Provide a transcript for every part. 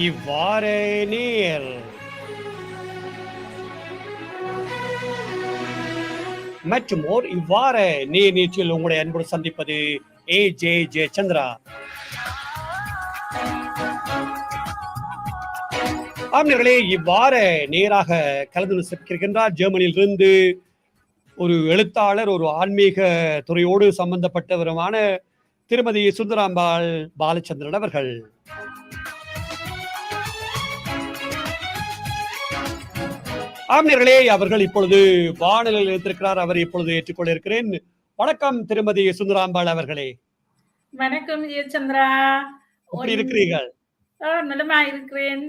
இவ்வாறே நீர் மற்றும் இவ்வாறு நீர் நீச்சில் உங்களுடைய அன்போடு சந்திப்பது ஜே சந்திரா. ஆம்னர்களே, இவ்வாறு நேராக கலந்து சிக்கிருக்கின்றார் ஜெர்மனியிலிருந்து ஒரு எழுத்தாளர், ஒரு ஆன்மீக துறையோடு சம்பந்தப்பட்டவருமான திருமதி சுந்தராம்பாள் பாலச்சந்திரன் அவர்கள். ஆம்னர்களே, அவர்கள் இப்பொழுது வானலில் வைத்திருக்கிறார். அவர் இப்பொழுது ஏற்றுக்கொள்ள இருக்கிறேன். வணக்கம் திருமதி சுந்தராம்பாள் அவர்களே. வணக்கம் சந்திரா. எப்படி இருக்கிறீர்கள்? நலமா இருக்கிறேன்.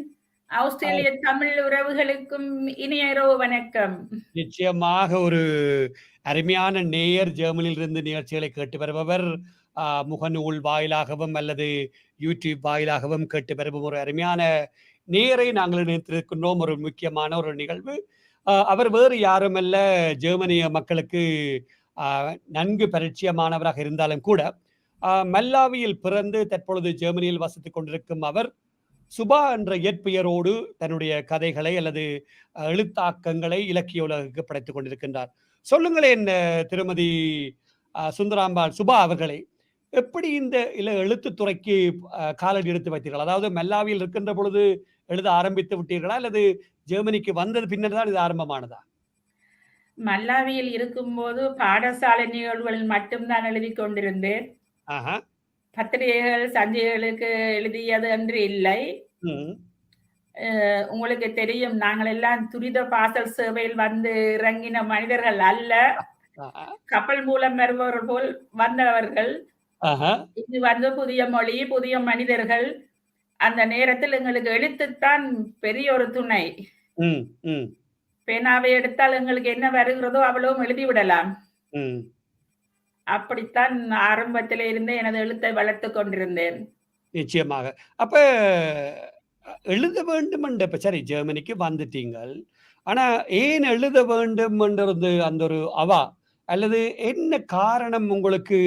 ஆஸ்திரேலிய தமிழ் உறவுகளுக்கும் இனிய இரவு வணக்கம். நிச்சயமாக ஒரு அருமையான நேயர், ஜெர்மனியில் இருந்து நிகழ்ச்சிகளை கேட்டு வருபவர், முகநூல் வாயிலாகவும் அல்லது யூடியூப் வாயிலாகவும் கேட்டு வருபவர் ஒரு அருமையான நேரை நாங்கள் நினைத்திருக்கின்றோம். ஒரு முக்கியமான ஒரு நிகழ்வு. அவர் வேறு யாருமல்ல, ஜெர்மனிய மக்களுக்கு நன்கு பரிச்சயமானவராக இருந்தாலும் கூட மல்லாவியில் பிறந்து தற்பொழுது ஜெர்மனியில் வசித்துக் கொண்டிருக்கும் அவர் சுபா என்ற இயற்பெயரோடு தன்னுடைய கதைகளை அல்லது எழுத்தாக்கங்களை இலக்கிய உலகுக்கு படைத்துக் கொண்டிருக்கின்றார். சொல்லுங்களேன் திருமதி சுந்தராம்பாள் சுபா அவர்களை, எப்படி இந்த எழுத்துத்துறைக்கு காலடி எடுத்து வைத்தீர்கள்? அதாவது மல்லாவியில் இருக்கின்ற பொழுது எழுத ஆரம்பித்து விட்டீர்களா அல்லது ஜெர்மனிக்கு வந்தது பின்னர் தான் இது ஆரம்பமானதா? மல்லாவியில் இருக்கும்போது பாடசாலை நிகழ்வுகளில் மட்டும்தான் எழுதி கொண்டிருந்தேன். பத்திரிகைகள் சஞ்சிகைகளுக்கு எழுதியது என்று இல்லை. உங்களுக்கு தெரியும், நாங்கள் எல்லாம் துரித பாசல் சேவையில் வந்து இறங்கின மனிதர்கள் அல்ல, கப்பல் மூலம் வருபவர்கள் போல் வந்தவர்கள். இது வந்து புதிய மொழி, புதிய மனிதர்கள். அந்த நேரத்தில் எங்களுக்கு எழுத்துத்தான் பெரிய ஒரு துணை. பேனாவை எடுத்தால் எங்களுக்கு என்ன வருகிறதோ அவ்வளவும் எழுதிவிடலாம். அப்படித்தான் ஆரம்பத்தில இருந்தே எனது எழுத்தை வளர்த்து கொண்டிருந்தேன். நிச்சயமாக. அப்ப எழுத வேண்டும் என்ற, இப்ப சரி ஜெர்மனிக்கு வந்துட்டீங்கள், ஆனா ஏன் எழுத வேண்டும் என்றது அந்த ஒரு அவா அல்லது என்ன காரணம் உங்களுக்கு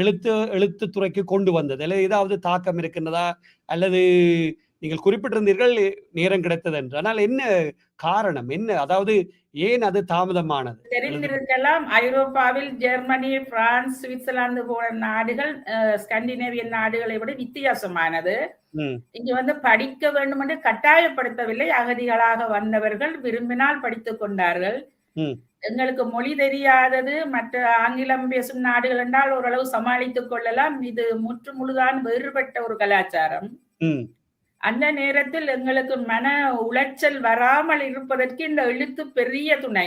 எழுத்துத்துறைக்கு கொண்டு வந்தது? அல்லது ஏதாவது தாக்கம் இருக்கின்றதா? அல்லது நீங்கள் குறிப்பிட்டிருந்தீர்கள் நேரம் கிடைத்தது என்று, ஆனால் என்ன காரணம் என்ன? அதாவது ஏன் அது தாமதமானது? தெரிந்திருக்கலாம், ஐரோப்பாவில் ஜெர்மனி, பிரான்ஸ், சுவிட்சர்லாந்து போன்ற நாடுகள் ஸ்காண்டினேவியன் நாடுகளை விட வித்தியாசமானது. இங்க வந்து படிக்க வேண்டும் என்று கட்டாயப்படுத்தவில்லை. அகதிகளாக வந்தவர்கள் விரும்பினால் படித்துக் கொண்டார்கள். எங்களுக்கு மொழி தெரியாதது, மற்ற ஆங்கிலம் பேசும் நாடுகள் என்றால் ஓரளவு சமாளித்துக் கொள்ளலாம். இது முற்று முழுதான் வேறுபட்ட ஒரு கலாச்சாரம். அந்த நேரத்தில் எங்களுக்கு மன உளைச்சல் வராமல் இருப்பதற்கு இந்த எழுத்து பெரிய துணை.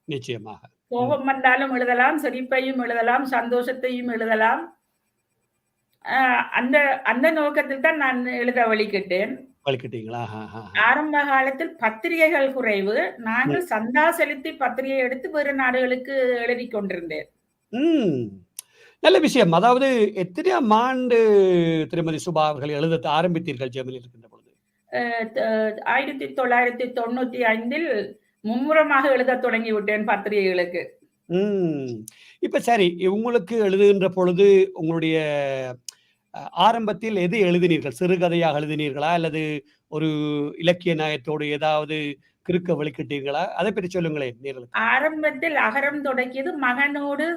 நிச்சயமாக. கோபம் வந்தாலும் எழுதலாம், சிரிப்பையும் எழுதலாம், சந்தோஷத்தையும் எழுதலாம். அந்த அந்த நோக்கத்தில் தான் நான் எழுத வழிகிட்டேன். ஆரம்ப காலத்தில் பத்திரிகைகள் குறைவு. நாங்கள் சந்தா செலுத்தி பத்திரிகை எடுத்து வேறு நாடுகளுக்கு எழுதி கொண்டிருந்தேன். நல்ல விஷயம். அதாவது எத்தனையாம் ஆண்டு திருமதி சுபா அவர்கள் எழுத ஆரம்பித்தீர்கள் ஜெர்மனியில் இருக்கின்ற பொழுது? 1995 மும்முரமாக எழுத தொடங்கி விட்டேன் பத்திரிகைகளுக்கு. இப்ப சரி, உங்களுக்கு எழுதுகின்ற பொழுது உங்களுடைய ஆரம்பத்தில் எது எழுதினீர்கள்? சிறுகதையாக எழுதினீர்களா அல்லது ஒரு இலக்கிய நயத்தோடு ஏதாவது கிறுக்க வழிகிட்டீர்களா? அதை பற்றி சொல்லுங்களேன் நேர்களுக்கு. ஆரம்பத்தில் அகரம் தொடங்கியது மகனோடு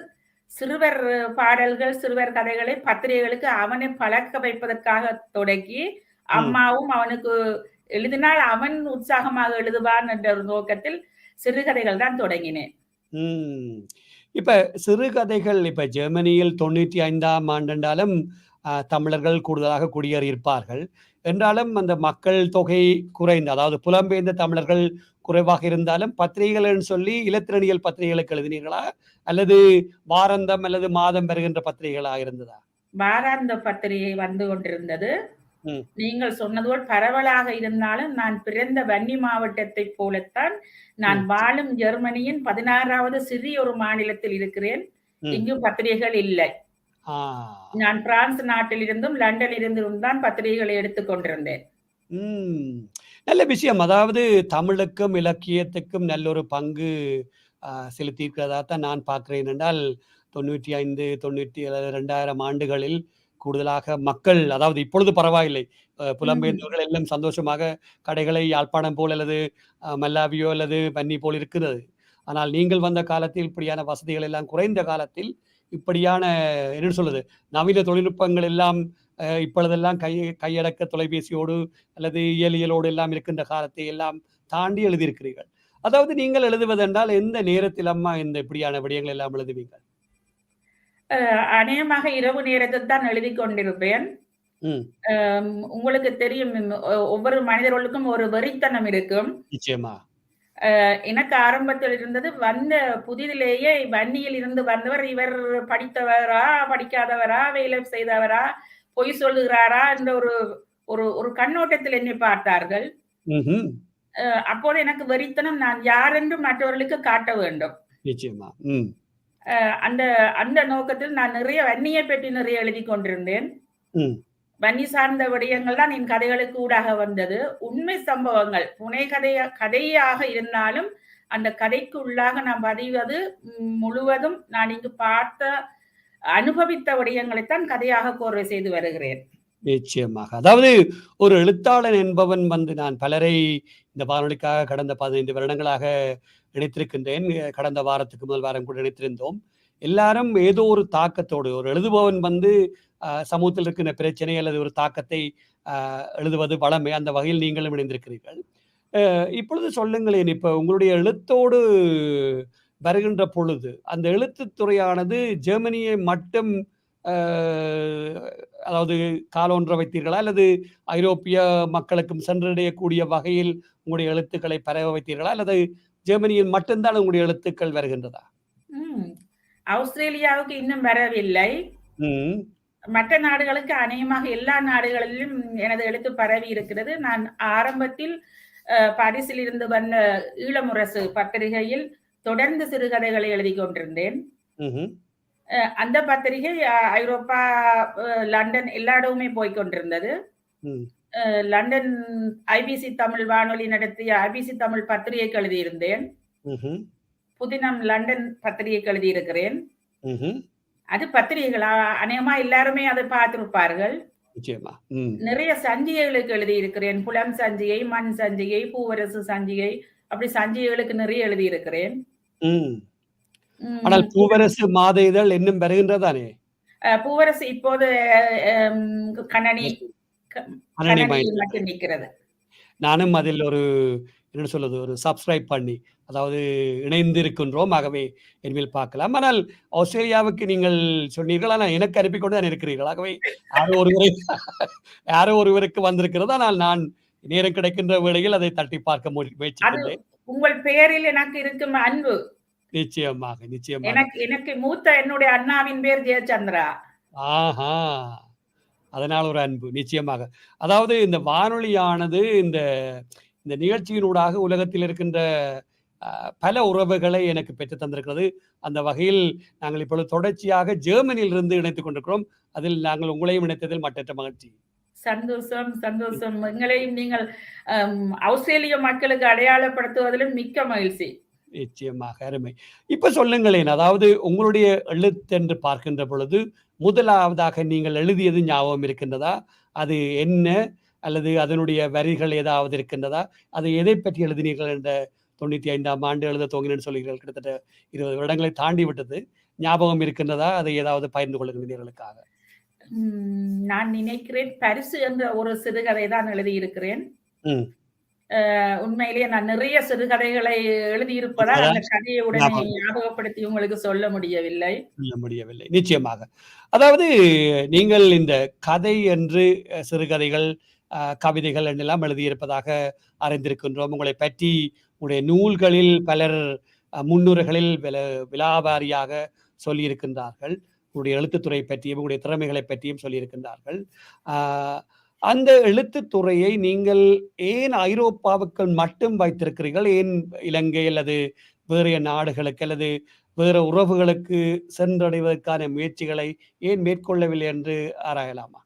சிறுவர் பாடல்கள், சிறுவர் கதைகளை பத்திரிகைகளுக்கு அவனை பழக்க வைப்பதற்காக தொடங்கி, அம்மாவும் அவனுக்கு எழுதினால் அவன் உற்சாகமாக எழுதுவான் என்ற ஒரு நோக்கத்தில் சிறுகதைகள் தான் தொடங்கினேன். இப்ப சிறுகதைகள், இப்ப ஜெர்மனியில் 95ஆம் ஆண்டு என்றாலும் தமிழர்கள் கூடுதலாக குடியேறியிருப்பார்கள் என்றாலும் அந்த மக்கள் தொகை குறைந்த, அதாவது புலம்பெயர்ந்த தமிழர்கள் குறைவாக இருந்தாலும் பத்திரிகைகள் சொல்லி இலத்திரனியல் பத்திரிகைகளுக்கு எழுதினீர்களா அல்லது வாராந்தம் அல்லது மாதம் பெறுகின்ற பத்திரிகைகளாக இருந்ததா? வாராந்த பத்திரிகை வந்து கொண்டிருந்தது. நீங்கள் சொன்னது போல் பரவலாக இருந்தாலும் நான் பிறந்த வன்னி மாவட்டத்தை போலத்தான் நான் வாழும் ஜெர்மனியின் 16வது சிறிய ஒரு மாநிலத்தில் இருக்கிறேன். இங்கு பத்திரிகைகள் இல்லை. நான் பிரான்ஸ் நாட்டில் இருந்தும் லண்டனில் இருந்தும் தான் பத்திரிகைகளை எடுத்துக் கொண்டிருந்தேன். நல்ல விஷயம். அதாவது தமிழுக்கும் இலக்கியத்துக்கும் நல்ல ஒரு பங்கு செலுத்தியிருக்கிறதா தான் நான் பார்க்கிறேன். என்றால் 95, 97, 2000 ஆண்டுகளில் கூடுதலாக மக்கள், அதாவது இப்பொழுது பரவாயில்லை, புலம்பெயர்ந்தவர்கள் எல்லாம் சந்தோஷமாக கடைகளை யாழ்ப்பாணம் போல் அல்லது மல்லாவியோ அல்லது வன்னி போல் இருக்கிறது. ஆனால் நீங்கள் வந்த காலத்தில் இப்படியான வசதிகள் எல்லாம் குறைந்த காலத்தில் இப்படியான என்ன சொல்றது, நவீன தொழில்நுட்பங்கள் எல்லாம் இப்பொழுதெல்லாம் கையடக்க தொலைபேசியோடு அல்லது இயலியலோடு எல்லாம் இருக்கின்ற காலத்தை எல்லாம் தாண்டி எழுதியிருக்கிறீர்கள். அதாவது நீங்கள் எழுதுவதென்றால் எந்த நேரத்தில் அம்மா இந்த இப்படியான விடயங்கள் எல்லாம் எழுதுவீங்க? அநேகமாக இரவு நேரத்தில் தான் எழுதி கொண்டிருப்பேன். உங்களுக்கு தெரியும், ஒவ்வொரு மனிதர்களுக்கும் ஒரு வெறித்தனம் இருக்கும். நிச்சயமா. எனக்கு ஆரம்பத்தில் இருந்தது, வந்த புதிதிலேயே வன்னியில் இருந்து வந்தவர், இவர் படித்தவரா, படிக்காதவரா, வேலை செய்தவரா, பொய் சொல்லுகிறாரா என்ற ஒரு ஒரு ஒரு கண்ணோட்டத்தில் என்னை பார்த்தார்கள். அப்போது எனக்கு வெறித்தனம், நான் யார் என்று மற்றவர்களுக்கு காட்ட வேண்டும். நிச்சயமா. அந்த அந்த நோக்கத்தில் நான் நிறைய வன்னியை பற்றி நிறைய எழுதி கொண்டிருந்தேன். வன்னி சார்ந்த விடயங்கள் தான் என் கதைகளுக்கு ஊடாக வந்தது. உண்மை சம்பவங்கள், புனை கதையாக இருந்தாலும் அந்த கதைக்கு உள்ளாக நான் பதிவது முழுவதும் நான் இங்கு பார்த்த, அனுபவித்த விடயங்களைத்தான் கதையாக கோர்வை செய்து வருகிறேன். நிச்சயமாக. அதாவது ஒரு எழுத்தாளன் என்பவன் நான் பலரை இந்த வானொலிக்காக கடந்த 15 வருடங்களாக இணைத்திருக்கின்றேன். கடந்த வாரத்துக்கு முதல் வாரம் கூட இணைத்திருந்தோம். எல்லாரும் ஏதோ ஒரு தாக்கத்தோடு, ஒரு எழுதுபவன் சமூகத்தில் இருக்கின்ற பிரச்சனை அல்லது ஒரு தாக்கத்தை எழுதுவது வளமை. அந்த வகையில் நீங்களும் இணைந்திருக்கிறீர்கள். இப்பொழுது சொல்லுங்களேன், இப்ப உங்களுடைய எழுத்தோடு வருகின்ற பொழுது அந்த எழுத்துத்துறையானது ஜெர்மனியை மட்டும் அதாவது காலொன்ற வைத்தீர்களா, அல்லது ஐரோப்பிய மக்களுக்கும் சென்றடையக்கூடிய வகையில் உங்களுடைய எழுத்துக்களை பரவ வைத்தீர்களா, அல்லது ஜெர்மனியில் மட்டும்தான் உங்களுடைய எழுத்துக்கள் வருகின்றதா? ஆஸ்திரேலியாவுக்கு இன்னும் வரவில்லை. மற்ற நாடுகளுக்கு அநேகமாக எல்லா நாடுகளிலும் எனது எழுத்து பரவி இருக்கிறது. நான் ஆரம்பத்தில் பாரிஸில் இருந்து வந்த ஈழமுரசு பத்திரிகையில் தொடர்ந்து சிறுகதைகளை எழுதி கொண்டிருந்தேன். அந்த பத்திரிகை ஐரோப்பா, லண்டன் எல்லா இடமுமே போய்கொண்டிருந்தது. லண்டன் ஐபிசி தமிழ் வானொலி நடத்திய ஐபிசி தமிழ் பத்திரிகைக்கு எழுதியிருந்தேன். புதினம் லண்டன் பத்திரிகைக்கு எழுதியிருக்கிறேன். அது பத்திரிகைகளா அநேகமா எல்லாருமே அதை பார்த்திருப்பார்கள். நிறைய சஞ்சிகைகளுக்கு எழுதியிருக்கிறேன். புலம் சஞ்சிகை, மண் சஞ்சிகை, பூவரசு சஞ்சிகை, அப்படி சஞ்சிகைகளுக்கு நிறைய எழுதியிருக்கிறேன். ஆனால் பூவரசு மாத இதழ் இன்னும் வருகின்றதானே? பூவரசு இப்போது கணனி மட்டும் நிற்கிறது. நானும் அதில் ஒரு என்ன சொல்றது, ஒரு சப்ஸ்கிரைப் பண்ணி, அதாவது இணைந்து இருக்கின்றோம். ஆகவே இனிமேல் பார்க்கலாம். ஆனால் ஆஸ்திரேலியாவுக்கு நீங்கள் சொன்னீர்கள், ஆனால் எனக்கு அனுப்பிக்கொண்டு தான் இருக்கிறீர்கள். ஆகவே யாரோ ஒருவருக்கு வந்திருக்கிறது. ஆனால் நான் நேரம் கிடைக்கின்ற வேளையில் அதை தட்டி பார்க்க முயற்சிக்கின்றேன். உங்கள் பெயரில் எனக்கு இருக்கும் அன்பு. நிச்சயமாக, நிச்சயமாக. எனக்கு மூத்த என்னுடைய அண்ணாவின் பேர் ஜெயச்சந்திரா. ஆஹா, அதனால் ஒரு அன்பு. நிச்சயமாக. அதாவது இந்த வானொலியானது இந்த இந்த நிகழ்ச்சியினூடாக உலகத்தில் இருக்கின்ற பல உறவுகளை எனக்கு பெற்று தந்திருக்கிறது. அந்த வகையில் நாங்கள் இப்பொழுது தொடர்ச்சியாக ஜெர்மனியில் இருந்து இணைத்துக் கொண்டிருக்கிறோம். அதில் நாங்கள் உங்களையும் இணைத்ததில் மற்றற்ற மகிழ்ச்சி. சந்தோஷம், சந்தோஷம். எங்களையும் நீங்கள் ஆஸ்திரேலிய மக்களுக்கு அடையாளப்படுத்துவதிலும் மிக்க மகிழ்ச்சி. நிச்சயமாக, அருமை. இப்ப சொல்லுங்களேன், அதாவது உங்களுடைய எழுத்தென்று பார்க்கின்ற பொழுது முதலாவதாக நீங்கள் எழுதியது ஞாபகம் இருக்கின்றதா? அது என்ன, அல்லது அதனுடைய வரிகள் ஏதாவது இருக்கின்றதா? அது எதை பற்றி எழுதினீர்கள்? என்ற 95ஆம் ஆண்டு எழுத துவங்கினேன்னு சொல்லுகிறீர்கள். கிட்டத்தட்ட 20 வருடங்களை தாண்டி விட்டது. ஞாபகம் இருக்கின்றதா? அதை ஏதாவது பகிர்ந்து கொள்ளுகிறீர்களுக்காக. நான் நினைக்கிறேன் பரிசு என்ற ஒரு சிறுகதை தான் எழுதியிருக்கிறேன். உண்மையிலேயே நான் நிறைய சிறுகதைகளை எழுதியிருப்பதால் அந்த கதையை உடனே ஞாபகப்படுத்தி உங்களுக்கு சொல்ல முடியவில்லை. நிச்சயமாக. அதாவது நீங்கள் இந்த கதை என்று சிறுகதைகள், கவிதைகள் என்றெல்லாம் எழுதியிருப்பதாக அறிந்திருக்கின்றோம். உங்களை பற்றி உங்களுடைய நூல்களில் பலர் முன்னுரைகளில் விலாவாரியாக சொல்லியிருக்கின்றார்கள். உங்களுடைய எழுத்துத்துறை பற்றியும் உங்களுடைய திறமைகளை பற்றியும் சொல்லியிருக்கின்றார்கள். அந்த எழுத்துத்துறையை நீங்கள் ஏன் ஐரோப்பாவுக்கு மட்டும் வைத்திருக்கிறீர்கள்? ஏன் இலங்கை அல்லது வேறு நாடுகளுக்கு அல்லது வேறு உறவுகளுக்கு சென்றடைவதற்கான முயற்சிகளை ஏன் மேற்கொள்ளவில்லை என்று ஆராயலாமா?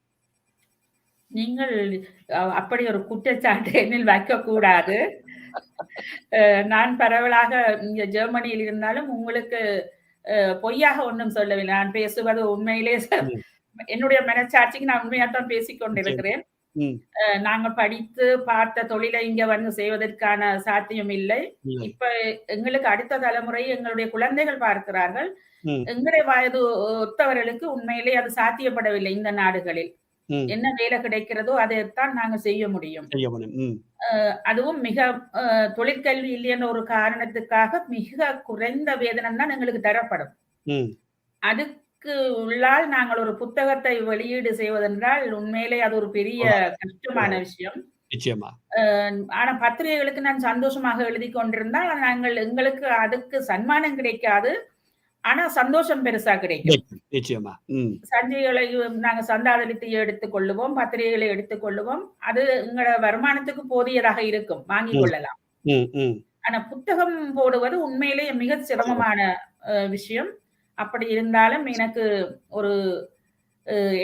நீங்கள் அப்படி ஒரு குற்றச்சாட்டு என்னில் வைக்கக்கூடாது. நான் பரவலாக இங்க ஜெர்மனியில் இருந்தாலும் உங்களுக்கு பொய்யாக ஒன்றும் சொல்லவில்லை. நான் பேசுவது உண்மையிலே என்னுடைய மனச்சாட்சிக்கு நான் உண்மையாத்தான் பேசிக் கொண்டிருக்கிறேன். நாங்கள் படித்து பார்த்த தொழிலை இங்க வந்து செய்வதற்கான சாத்தியம் இல்லை. இப்ப எங்களுக்கு அடுத்த தலைமுறை எங்களுடைய குழந்தைகள் பார்க்கிறார்கள். எங்களுடைய வயது ஒத்தவர்களுக்கு உண்மையிலே அது சாத்தியப்படவில்லை இந்த நாடுகளில். என்ன வேலை கிடைக்கிறதோ அதைத்தான் நாங்க செய்ய முடியும். அதுவும் மிக தொழிற்கல்வி இல்லையென்ற ஒரு காரணத்துக்காக மிக குறைந்த வேதனம் தான் எங்களுக்கு தரப்படும். அதுக்கு உள்ளால் நாங்கள் ஒரு புத்தகத்தை வெளியீடு செய்வதென்றால் உண்மையிலே அது ஒரு பெரிய கஷ்டமான விஷயம். நிச்சயமா. ஆனா பத்திரிகைகளுக்கு நான் சந்தோஷமாக எழுதி கொண்டிருந்தால் எங்களுக்கு அதுக்கு சன்மானம் கிடைக்காது. ஆனா சந்தோஷம் பெருசா கிடைக்கும். நிச்சயமா. சஞ்சிகளை நாங்க சந்தாதளித்து எடுத்துக் கொள்ளுவோம், பத்திரிகைகளை எடுத்துக் கொள்ளுவோம். அது எங்களோட வருமானத்துக்கு போதியதாக இருக்கும், வாங்கிக் கொள்ளலாம். ஆனா புத்தகம் போடுவது உண்மையிலேயே மிக சிரமமான விஷயம். அப்படி இருந்தாலும் எனக்கு ஒரு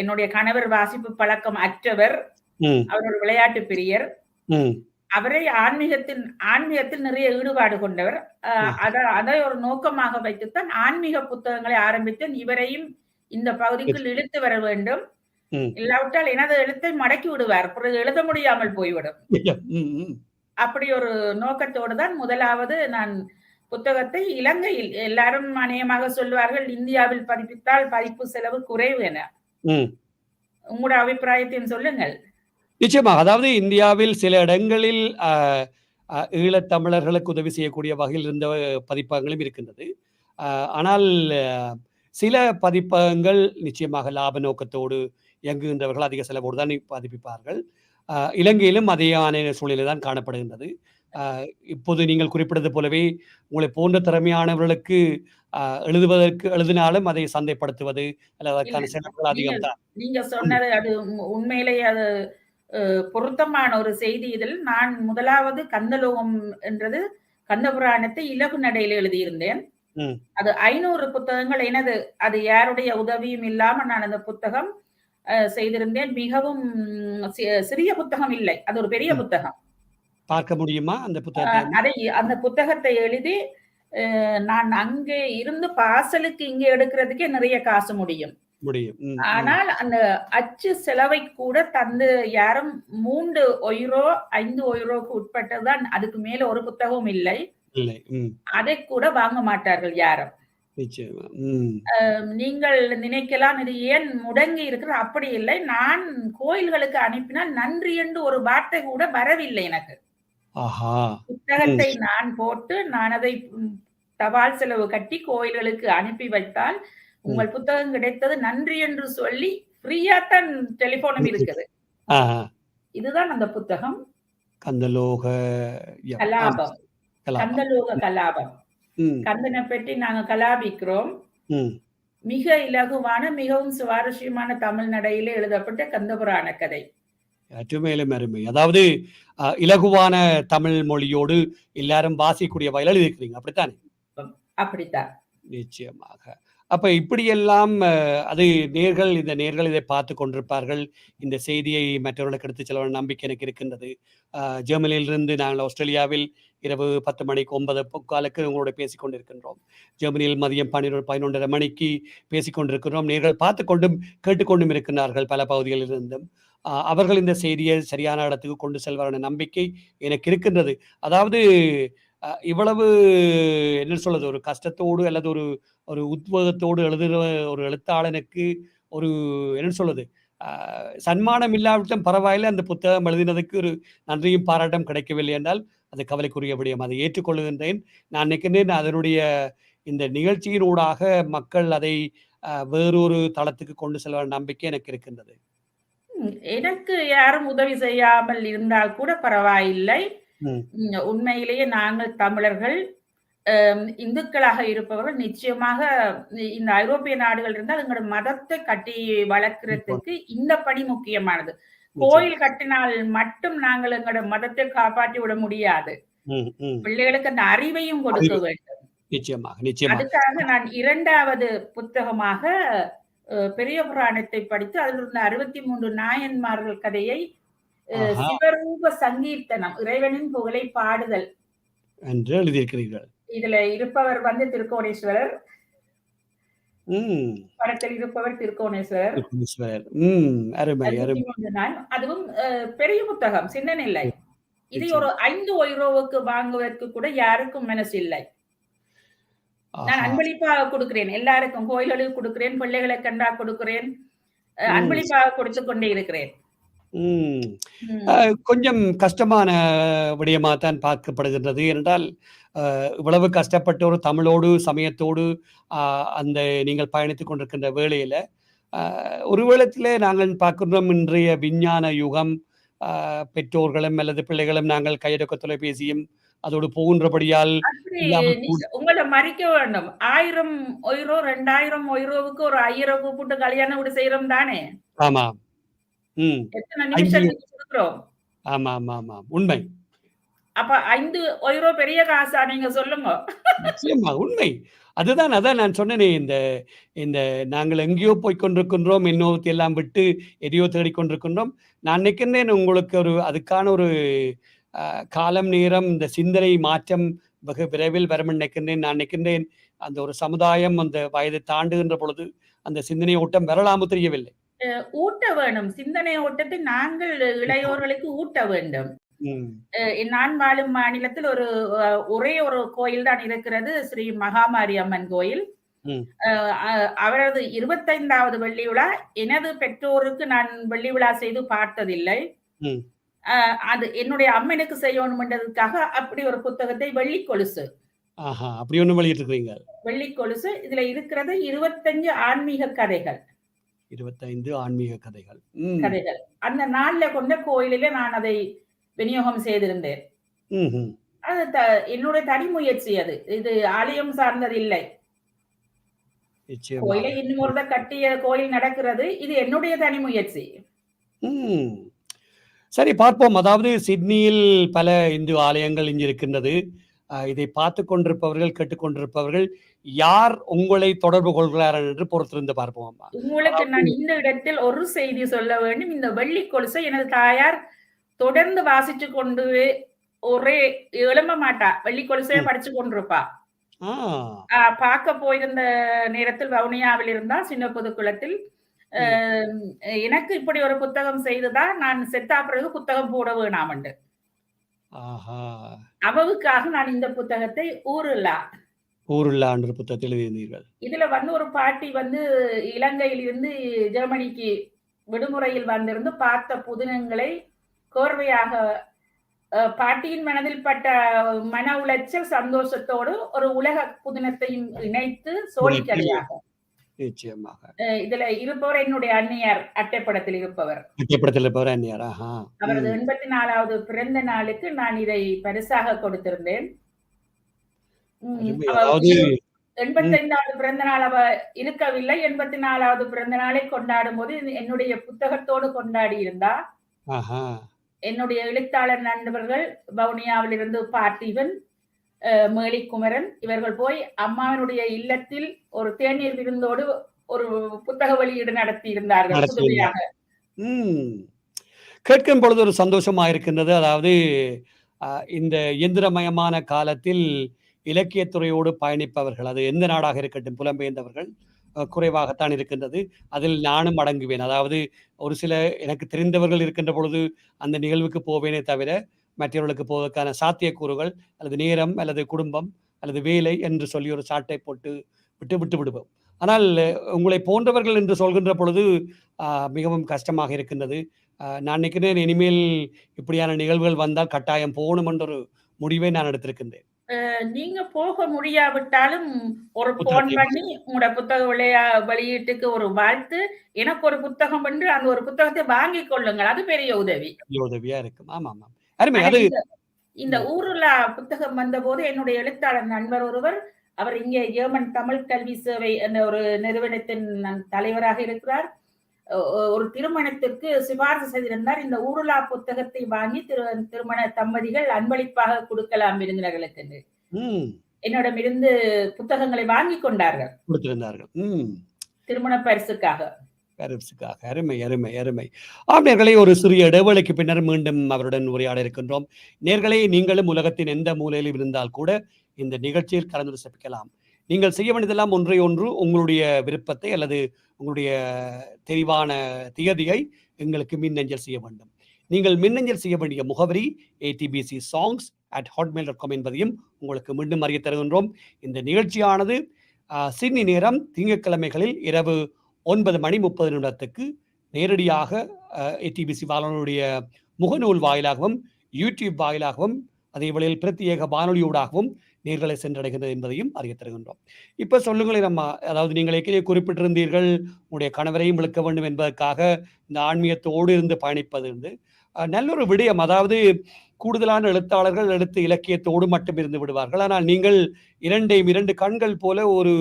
என்னுடைய கணவர் வாசிப்பு பழக்கம் அற்றவர். அவர் ஒரு விளையாட்டு பிரியர். அவரை ஆன்மீகத்தில் நிறைய ஈடுபாடு கொண்டவர். அதை ஒரு நோக்கமாக வைத்துத்தான் ஆன்மீக புத்தகங்களை ஆரம்பித்தேன். இவரையும் இந்த பகுதிக்குள் இழுத்து வர வேண்டும். இல்லாவிட்டால் எனது எழுத்தை மடக்கி விடுவார், பிறகு எழுத முடியாமல் போய்விடும். அப்படி ஒரு நோக்கத்தோடு தான் முதலாவது நான் புத்தகத்தை இலங்கையில், எல்லாரும் அநேகமாக சொல்வார்கள் இந்தியாவில் பதிப்பித்தால் பதிப்பு செலவு குறைவு என. உங்களோட அபிப்பிராயத்தையும் சொல்லுங்கள். நிச்சயமாக. அதாவது இந்தியாவில் சில இடங்களில் ஈழத்தமிழர்களுக்கு உதவி செய்யக்கூடிய வகையில் இருந்த பதிப்பகங்களும் இருக்கின்றது. ஆனால் சில பதிப்பகங்கள் நிச்சயமாக லாப நோக்கத்தோடு இயங்குகின்றவர்கள் அதிக செலவோடு தான் பதிப்பிப்பார்கள். இலங்கையிலும் அதேயான சூழ்நிலை தான் காணப்படுகின்றது. இப்போது நீங்கள் குறிப்பிட்டது போலவே உங்களை போன்ற திறமையானவர்களுக்கு எழுதினாலும் அதை சந்தைப்படுத்துவது அல்லது அதற்கான செலவுகள் அதிகம் தான். நீங்க சொன்னது அது உண்மையிலேயே அது பொருத்தமான ஒரு செய்தி. இதில் நான் முதலாவது கந்தலோகம் என்றது கந்தபுராணத்தை இலகு நடையில் எழுதியிருந்தேன். அது 500 புத்தகங்கள் எனது, அது யாருடைய உதவியும் இல்லாம நான் அந்த புத்தகம் செய்திருந்தேன். மிகவும் சிறிய புத்தகம் இல்லை, அது ஒரு பெரிய புத்தகம். பார்க்க முடியுமா அந்த புத்தகத்தை? அந்த புத்தகத்தை எழுதி நான் அங்கே இருந்து பார்சலுக்கு இங்கே எடுக்கிறதுக்கே நிறைய காசு முடியும். ஆனால் அந்த அச்சு செலவை கூட தந்து யாரும் 3 €, 5 €க்கு உட்பட்டதுதான். அதுக்கு மேல ஒரு புத்தகமும் இல்லை. அதை கூட வாங்க மாட்டார்கள் யாரும். நீங்கள் நினைக்கலாம் இது ஏன் முடங்கி இருக்கிற, அப்படி இல்லை. நான் கோயில்களுக்கு அனுப்பினால் நன்றி என்று ஒரு வார்த்தை கூட வரவில்லை எனக்கு. புத்தகத்தை நான் போட்டு நான் அதை தபால் செலவு கட்டி கோயில்களுக்கு அனுப்பி வைத்தால் உங்கள் புத்தகம் கிடைத்தது நன்றி என்று சொல்லி ஃப்ரீயாத்தான் டெலிபோனும் இருக்குது. இதுதான் அந்த புத்தகம், கந்தலோக கலாபம். கந்தலோக கலாபம். கந்தனை பற்றி நாங்க கலாபிக்கிறோம். மிக இலகுவான, மிகவும் சுவாரஸ்யமான தமிழ் நடையிலே எழுதப்பட்ட கந்தபுராண கதை. மேலும் அருமை. அதாவது இலகுவான தமிழ் மொழியோடு எல்லாரும் வாசிக்கூடிய வகையில் எழுதியிருக்கிறீங்க, அப்படித்தானே? அப்படித்தான். நிச்சயமாக. அப்ப இப்படியெல்லாம் அது இந்த நேர்கள் இதை பார்த்து கொண்டிருப்பார்கள். இந்த செய்தியை மற்றவர்களுக்கு எடுத்துச் செல்ல நம்பிக்கை எனக்கு இருக்கின்றது. ஜெர்மனியிலிருந்து நாங்கள் ஆஸ்திரேலியாவில் இரவு 10 மணிக்கு 9:15 உங்களோட பேசிக் கொண்டிருக்கின்றோம். ஜெர்மனியில் மதியம் 11:30 மணிக்கு பேசிக் கொண்டிருக்கிறோம். நேர்கள் பார்த்து கொண்டும் கேட்டுக்கொண்டும் இருக்கிறார்கள் பல பகுதிகளில் இருந்தும். அவர்கள் இந்த செய்தியை சரியான இடத்துக்கு கொண்டு செல்வாரான நம்பிக்கை எனக்கு இருக்கின்றது. அதாவது இவ்வளவு என்ன சொல்றது, ஒரு கஷ்டத்தோடு அல்லது ஒரு ஒரு உத்வேகத்தோடு எழுதுகிற ஒரு எழுத்தாளனுக்கு ஒரு என்ன சொல்றது, சன்மானம் இல்லாவிட்டும் பரவாயில்லை, அந்த புத்தகம் எழுதினதுக்கு ஒரு நன்றியும் பாராட்டம் கிடைக்கவில்லை என்றால் அது கவலைக்குரிய விடயம். அதை ஏற்றுக்கொள்கின்றேன். நான் நினைக்கின்றேன் அதனுடைய இந்த நிகழ்ச்சியினூடாக மக்கள் அதை வேறொரு தளத்துக்கு கொண்டு செல்வ நம்பிக்கை எனக்கு இருக்கின்றது. எனக்கு யாரும் உதவி செய்யாமல் இருந்தால் கூட பரவாயில்லை. உண்மையிலேயே நாங்கள் தமிழர்கள் இந்துக்களாக இருப்பவர்கள் நிச்சயமாக இந்த ஐரோப்பிய நாடுகள் இருந்தால் எங்களோட மதத்தை கட்டி வளர்க்கறதுக்கு இந்த பணி முக்கியமானது. கோயில் கட்டினால் மட்டும் நாங்கள் எங்களோட மதத்தை காப்பாற்றி விட முடியாது. பிள்ளைகளுக்கு அந்த அறிவையும் கொடுக்க வேண்டும். அதுக்காக நான் 2வது புத்தகமாக பெரிய புராணத்தை படித்து அதில் இருந்த 63 நாயன்மார்கள் கதையை சிவரூப சங்கீர்த்தனம், இறைவனின் புகழை பாடுதல் என்று எழுதியிருக்கிறீர்கள். இதுல இருப்பவர் திருக்கோணேஸ்வரர். ம். படத்தில் இருப்பவர் திருக்கோணேஸ்வரர். திருக்கோணேஸ்வரர். அருமை, அருமை. 103 நாள். அதுவும் பெரிய புத்தகம், சின்னனில்லை. இதை ஒரு நிச்சயம். 5 யூரோவுக்கு வாங்குவதற்கு கூட யாருக்கும் மனசு இல்லை. நான் ஆஹா! அன்பளிப்பாக குடுக்கிறேன். எல்லாருக்கும் கோயில்களுக்கு குடுக்கிறேன், பிள்ளைகளை கண்டா குடுக்கிறேன். ம். அன்பளிப்பாக கொடுத்துக் கொண்டே இருக்கிறேன். ம். ம். கொஞ்சம் கஷ்டமான விடயமா தான் பார்க்கப்படுகின்றது. ஏனென்றால், இவ்வளவு கஷ்டப்பட்டு ஒரு தமிழோடு, சமயத்தோடு அ அந்த நீங்கள் பயணித்துக் கொண்டிருக்கின்ற வேளையில, அ ஒரு வேளத்திலே நாங்கள் பார்க்கின்றோம் இன்றைய விஞ்ஞான யுகம், பெற்றோர்களும் அல்லது பிள்ளைகளும் நாங்கள் கையடக்க தொலைபேசியும் அதோடு போகின்றபடியால் அப்படி இல்லாமல் நீங்க உங்கள மறிக்க வேண்டும். 1000 யூரோ, 2000 யூரோவுக்கு ஒரு ஐயர கூப்பிட்டு கல்யாணம் வீடு செய்றோம் தானே! ஆமா. ம். எத்தன 5 நிமிஷத்துக்கு குடுக்குறோம். ஆமாமாமாம். உண்மை. அப்ப 5 யூரோ பெரிய காசா நீங்க சொல்லுங்க. நிச்சயமா உண்மை. அதான் நான் சொன்னேனே, இந்த இந்த நாங்கள் எங்கேயோ போய்க் கொண்டிருக்கின்றோம், இன்னொருத்தி எல்லாம் விட்டு எதையோ தேடிக் கொண்டிருக்கின்றோம். நான் நினைக்கின்றேன் உங்களுக்கு அதுக்கான ஒரு காலம், நேரம், இந்த சிந்தனை மாற்றம் வெகு விரைவில் வரும் நினைக்கின்றேன். நான் நினைக்கின்றேன் அந்த ஒரு சமுதாயம் அந்த வயதை தாண்டுகின்ற பொழுது அந்த சிந்தனை ஓட்டம் வரலாமோ தெரியவில்லை. ஊட்ட வேணும். சிந்தனை ஓட்டத்தை நாங்கள் இளையோர்களுக்கு ஊட்ட வேண்டும். ம். நான் வாழும் மாநிலத்தில் ஒரே ஒரு கோயில் தான் இருக்கிறது. ஸ்ரீ மகாமாரி அம்மன் கோயில். ம். அவரது 25வது வெள்ளி விழா. எனது பெற்றோருக்கு நான் வெள்ளி விழா செய்து பார்த்ததில்லை. ம். அது என்னுடைய அம்மனுக்கு செய்யணும்ன்றதுக்காக அப்படி ஒரு புத்தகத்தை வெள்ளி கொலுசு. ஆஹா! அப்படி ஒண்ணும் வெளியிட்டிருக்கிறீங்க. வெள்ளி கொலுசு. இதுல இருக்கிறது 25 ஆன்மீக கதைகள். 25 ஆன்மீக கதைகள். ம். கதைகள். அந்த நாள்ல கொண்ட கோயிலிலே நான் அதை விநியோகம் செய்திருந்தேன். ம்ஹ்ம். அது என்னுடைய தனி முயற்சி அது. இது ஆலயம் சார்ந்தது இல்லை. நிச்சயமாக. கோயிலை இன்னும் ஒருத்தர் கட்டிய கோயில் நடக்கிறது. இது என்னுடைய தனி முயற்சி. ம். சரி பார்ப்போம். அதாவது சிட்னியில் பல இந்து ஆலயங்கள் இங்கு இருக்கின்றது. இதை பார்த்துக் கொண்டிருப்பவர்கள், கேட்டுக்கொண்டிருப்பவர்கள் யார் உங்களை தொடர்பு கொள்கிறார்கள் என்று பொறுத்திருந்து பார்ப்போம் அம்மா. உங்களுக்கு நான் இந்த இடத்தில் ஒரு செய்தி சொல்ல வேண்டும். இந்த வெள்ளி கொலுசை எனது தாயார் தொடர்ந்து வாசிச்சு கொண்டு ஒரே எழும்ப மாட்டா. வெள்ளி கொலுசையே படிச்சு கொண்டிருப்பா. ஆ. பார்க்க போயிருந்த நேரத்தில் வவுனியாவில் இருந்தா, சின்ன புதுக்குளத்தில். எனக்கு இப்படி ஒரு புத்தகம் செய்துதான் நான் செத்தா பிறகு புத்தகம் போட வேணாமண்டு. ஆஹா! அவவுக்காக நான் இந்த புத்தகத்தை ஊருலா என்ற புத்தகத்தில் எழுதியிருந்தீர்கள். இதுல ஒரு பாட்டி இலங்கையில் இருந்து ஜெர்மனிக்கு விடுமுறையில் வந்திருந்து பார்த்த புதினங்களை கோர்வையாக பாட்டியின் மனதில் பட்ட மன உளைச்சல், சந்தோஷத்தோடு ஒரு உலக புதினத்தையும் இணைத்து சோழிக்கதையாக. நிச்சயமாக. இதுல இருப்பவர் என்னுடைய அன்னியார், அட்டைப்படத்தில் இருப்பவர். அட்டைப்படத்தில் இருப்பவர் அன்னியார். ஆஹா! அவரது 84வது பிறந்த நாளுக்கு நான் இதை பரிசாக கொடுத்திருந்தேன். அதாவது 85வது பிறந்த நாள் அவ இருக்கவில்லை. 84வது பிறந்த நாளை கொண்டாடும் போது என்னுடைய புத்தகத்தோடு கொண்டாடி இருந்தா. ஆஹா! என்னுடைய எழுத்தாளர் நண்பர்கள் வவுனியாவில் இருந்து பார்த்திபன், மேலிக்குமரன் இவர்கள் போய் அம்மாவினுடைய இல்லத்தில் ஒரு தேநீர் விருந்தோடு ஒரு புத்தக வெளியீடு நடத்தி இருந்தார்கள். புதுமையாக. கேட்கும் பொழுது ஒரு சந்தோஷமா இருக்கின்றது. அதாவது இந்த இயந்திரமயமான காலத்தில் இலக்கியத்துறையோடு பயணிப்பவர்கள், அது எந்த நாடாக இருக்கட்டும், புலம்பெயர்ந்தவர்கள் குறைவாகத்தான் இருக்கின்றது. அதில் நானும் அடங்குவேன். அதாவது ஒரு சில எனக்கு தெரிந்தவர்கள் இருக்கின்ற பொழுது அந்த நிகழ்வுக்கு போவேனே தவிர, மற்றவர்களுக்கு போவதற்கான சாத்தியக்கூறுகள் அல்லது நேரம் அல்லது குடும்பம் அல்லது வேலை என்று சொல்லி ஒரு சாட்டை போட்டு விட்டு விடுவோம். ஆனால் உங்களை போன்றவர்கள் என்று சொல்கின்ற பொழுது மிகவும் கஷ்டமாக இருக்கின்றது. நான் நினைக்கிறேன் இனிமேல் இப்படியான நிகழ்வுகள் வந்தால் கட்டாயம் போகணும் என்ற ஒரு முடிவை நான் எடுத்திருக்கின்றேன். நீங்க போக முடியாவிட்டாலும் ஒரு போன் பண்ணி உங்களோட புத்தக வெளியீட்டுக்கு ஒரு வாழ்த்து, எனக்கு ஒரு புத்தகம் என்று அந்த ஒரு புத்தகத்தை வாங்கிக் கொள்ளுங்கள். அது பெரிய உதவியா இருக்கும். ஆமா ஆமா, அருமை. அது இந்த ஊருலா புத்தகம் வந்த போது என்னுடைய எழுத்தாளர் நண்பர் ஒருவர், அவர் இங்கே ஜெர்மன் தமிழ் கல்வி சேவை என்ற ஒரு நிறுவனத்தின் தலைவராக இருக்கிறார். ஒரு திருமணத்திற்கு சிபாரிசு செய்திருந்தார். இந்த ஊருலா புத்தகத்தை வாங்கி திருமண தம்பதிகள் அன்பளிப்பாக கொடுக்கலாம் விருந்தினர்களுக்கு என்று என்னிடமிருந்து புத்தகங்களை வாங்கி கொண்டார்கள், கொடுத்திருந்தார்கள் திருமண பரிசுக்காக. அருமை அருமை அருமை. நேயர்களே, ஒரு சிறிய இடைவேளைக்கு பின்னர் மீண்டும் அவருடன் உரையாட இருக்கின்றோம். நேயர்களே, நீங்களும் உலகத்தின் எந்த மூலையிலும் இருந்தால் கூட இந்த நிகழ்ச்சியில் கலந்து சிறப்பிக்கலாம். நீங்கள் செய்ய வேண்டியதெல்லாம் ஒன்றை ஒன்று உங்களுடைய விருப்பத்தை அல்லது உங்களுடைய தெரிவான திகதியை எங்களுக்கு மின்னஞ்சல் செய்ய வேண்டும். நீங்கள் மின்னஞ்சல் செய்ய வேண்டிய முகவரி atbcsongs@hotmail.com என்பதையும் உங்களுக்கு மீண்டும் அறிய தருகின்றோம். இந்த நிகழ்ச்சியானது சிட்னி நேரம் திங்கட்கிழமைகளில் இரவு 9:30 நேரடியாக ஏடிபிசி வானொலியுடைய முகநூல் வாயிலாகவும் யூடியூப் வாயிலாகவும் அதே வேளையில் பிரத்யேக வானொலியூடாகவும் நேர்களை சென்றடைகிறது என்பதையும் அறிய தருகின்றோம். இப்ப சொல்லுங்களேன் நம்ம, அதாவது நீங்கள் ஏற்கனவே குறிப்பிட்டிருந்தீர்கள் உங்களுடைய கணவரையும் விளக்க வேண்டும் என்பதற்காக இந்த ஆன்மீகத்தோடு இருந்து பயணிப்பது நல்ல ஒரு விடயம். அதாவது கூடுதலான எழுத்தாளர்கள் எழுத்து இலக்கியத்தோடு மட்டும் இருந்து விடுவார்கள். ஆனால் நீங்கள் இரண்டு கண்கள் போல ஒரு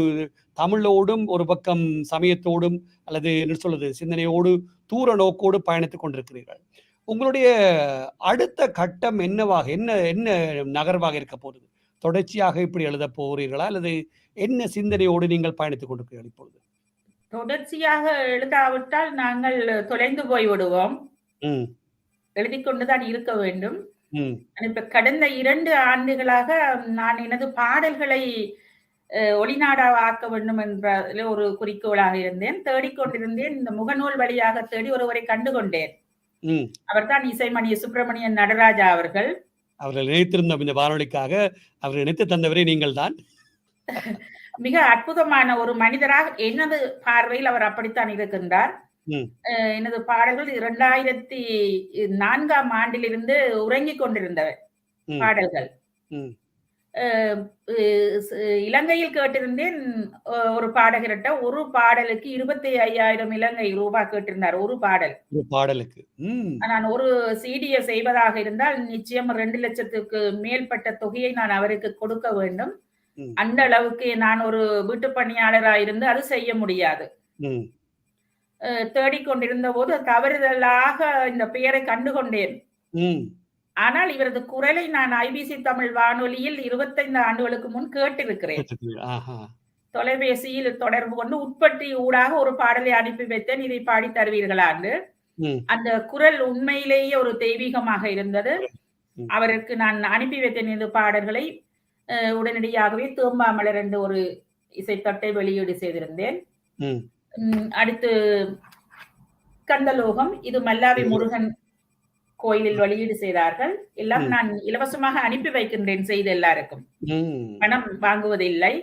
தமிழோடும் ஒரு பக்கம் சமயத்தோடும் அல்லது என்ன சொல்வது சிந்தனையோடு தூர நோக்கோடு பயணித்துக் கொண்டிருக்கிறீர்கள். உங்களுடைய அடுத்த கட்டம் என்னவாக என்ன நகர்வாக இருக்க போகிறது? தொடர்ச்சியாக இப்படி எழுத போகிறீர்களா அல்லது என்ன சிந்தனையோடு நீங்கள் பயணித்துக் கொண்டிருக்கிறீர்கள் இப்பொழுது? தொடர்ச்சியாக எழுதாவிட்டால் நாங்கள் தொலைந்து போய் விடுவோம். எழுதி கொண்டுதான் இருக்க வேண்டும். இப்ப கடந்த 2 ஆண்டுகளாக நான் எனது பாடல்களை ஒளிநாடாக வேண்டும் என்ற ஒரு குறிக்கோளாக இருந்தேன். தேடிக்கொண்டிருந்தேன். இந்த முகநூல் வழியாக தேடி ஒருவரை கண்டுகொண்டேன். அவர்தான் இசைமணி சுப்பிரமணியன் நடராஜா அவர்கள். அவர்கள் நினைத்திருந்த இந்த வானொலிக்காக அவர்கள் நினைத்து தந்தவரே நீங்கள் தான். மிக அற்புதமான ஒரு மனிதராக எனது பார்வையில் அவர் அப்படித்தான் இருக்கின்றார். எனது பாடல்கள் 2004ஆம் ஆண்டிலிருந்து உறங்கிக் கொண்டிருந்தவர் பாடல்கள். இலங்கையில் கேட்டிருந்தேன் ஒரு பாடகர்கிட்ட, ஒரு பாடலுக்கு 25,000 இலங்கை ரூபாய் கேட்டிருந்தார் ஒரு பாடலுக்கு. நான் ஒரு சிடியை செய்வதாக இருந்தால் நிச்சயம் 2 லட்சத்துக்கு மேற்பட்ட தொகையை நான் அவருக்கு கொடுக்க வேண்டும். அந்த அளவுக்கு நான் ஒரு வீட்டு பணியாளராக இருந்து அது செய்ய முடியாது. தேடிக்கொண்டிருந்த போது தவறுதலாக இந்த பெயரை கண்டுகொண்டேன். ஆனால் இவரது குரலை நான் ஐபிசி தமிழ் வானொலியில் 25 ஆண்டுகளுக்கு முன் கேட்டிருக்கிறேன். தொலைபேசியில் தொடர்பு கொண்டு உட்பட்டி ஊடாக ஒரு பாடலை அனுப்பி வைத்தேன், இதை பாடி தருவீர்களான்னு. அந்த குரல் உண்மையிலேயே ஒரு தெய்வீகமாக இருந்தது. அவருக்கு நான் அனுப்பி வைத்தேன் இந்த பாடல்களை. உடனடியாகவே தேம்பாமலர் என்ற ஒரு இசைத்தட்டை வெளியீடு செய்திருந்தேன். அடுத்து கந்தலோகம், இது மல்லாவி முருகன் கோயிலில் வெளியீடு செய்தார்கள். எல்லாம் நான் இலவசமாக அனுப்பி வைக்கின்றேன் செய்து எல்லாருக்கும், பணம் வாங்குவதில்லை.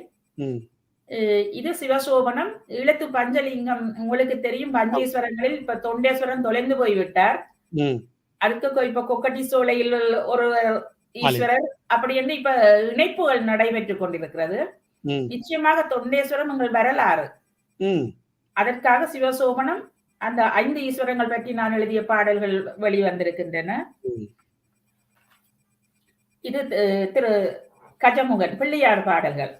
இது சிவசோபனம். ஈழத்து பஞ்சலிங்கம் உங்களுக்கு தெரியும். பஞ்சேஸ்வரங்களில் இப்ப தொண்டேஸ்வரன் தொலைந்து போய்விட்டார். அதுக்கு இப்ப கொக்கட்டி சோலையில் ஒரு ஈஸ்வரர் அப்படி என்று இப்ப இணைப்புகள் நடைபெற்றுக் கொண்டிருக்கிறது. நிச்சயமாக தொண்டேஸ்வரம் உங்கள் வரலாறு. அதற்காக சிவசோபனம், அந்த 5 ஈஸ்வரங்கள் பற்றி நான் எழுதிய பாடல்கள் வெளிவந்திருக்கின்றன. இது திரு கஜமுகன் பிள்ளையார் பாடல்கள்.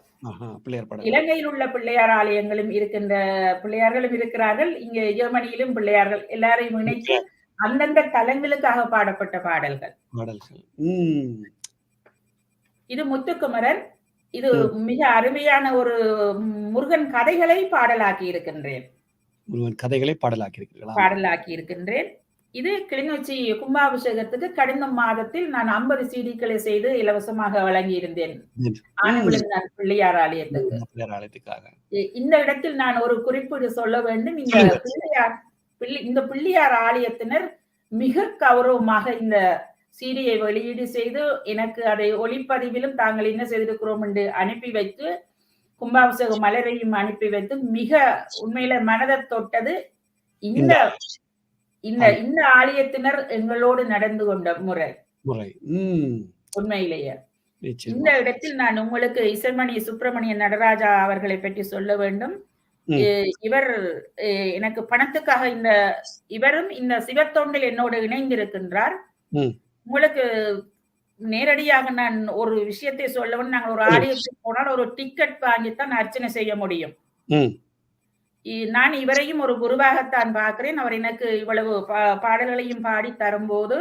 இலங்கையில் உள்ள பிள்ளையார் ஆலயங்களும் இருக்கின்ற பிள்ளையார்களும் இருக்கிறார்கள். இங்க ஜெர்மனியிலும் பிள்ளையார்கள் எல்லாரையும் இணைத்து அந்தந்த தலங்களுக்காக பாடப்பட்ட பாடல்கள். இது முத்துக்குமரன். இது மிக அருமையான ஒரு முருகன் கதைகளை பாடலாக்கி இருக்கின்றேன். பாடலாக்கி இருக்கின்றேன். இது கிளிநொச்சி கும்பாபிஷேகத்துக்கு கடந்த மாதத்தில் நான் 50 சிடிக்களை செய்து இலவசமாக வழங்கி இருந்தேன் பிள்ளையார் ஆலயத்துக்கு. இந்த இடத்தில் நான் ஒரு குறிப்பீடு சொல்ல வேண்டும். இந்த பிள்ளையார் ஆலயத்தினர் மிக கௌரவமாக இந்த சிடியை வெளியீடு செய்து எனக்கு அதை ஒளிப்பதிவிலும் தாங்கள் என்ன செய்திருக்கிறோம் என்று அனுப்பி வைத்து, கும்பாபிஷேக மலரையும் அனுப்பி வைத்து மிக உண்மையில மனதை தொட்டது. இந்த ஆலயத்தினர் எங்களோடு நடந்து கொண்ட முறை உண்மையிலேயே. இந்த இடத்தில் நான் உங்களுக்கு இசைமணி சுப்பிரமணியன் நடராஜா அவர்களை பற்றி சொல்ல வேண்டும். இவர் எனக்கு பணத்துக்காக இவரும் இந்த சிவத்தொண்டில் என்னோடு இணைந்திருக்கின்றார். உங்களுக்கு நேரடியாக நான் ஒரு விஷயத்தை சொல்லவும், நாங்கள் ஒரு ஆலயத்துக்கு போனால் ஒரு டிக்கெட் வாங்கித்தான் அர்ச்சனை செய்ய முடியும். நான் இவரையும் ஒரு குருவாகத்தான் பார்க்கிறேன். அவர் எனக்கு இவ்வளவு பாடல்களையும் பாடி தரும்போது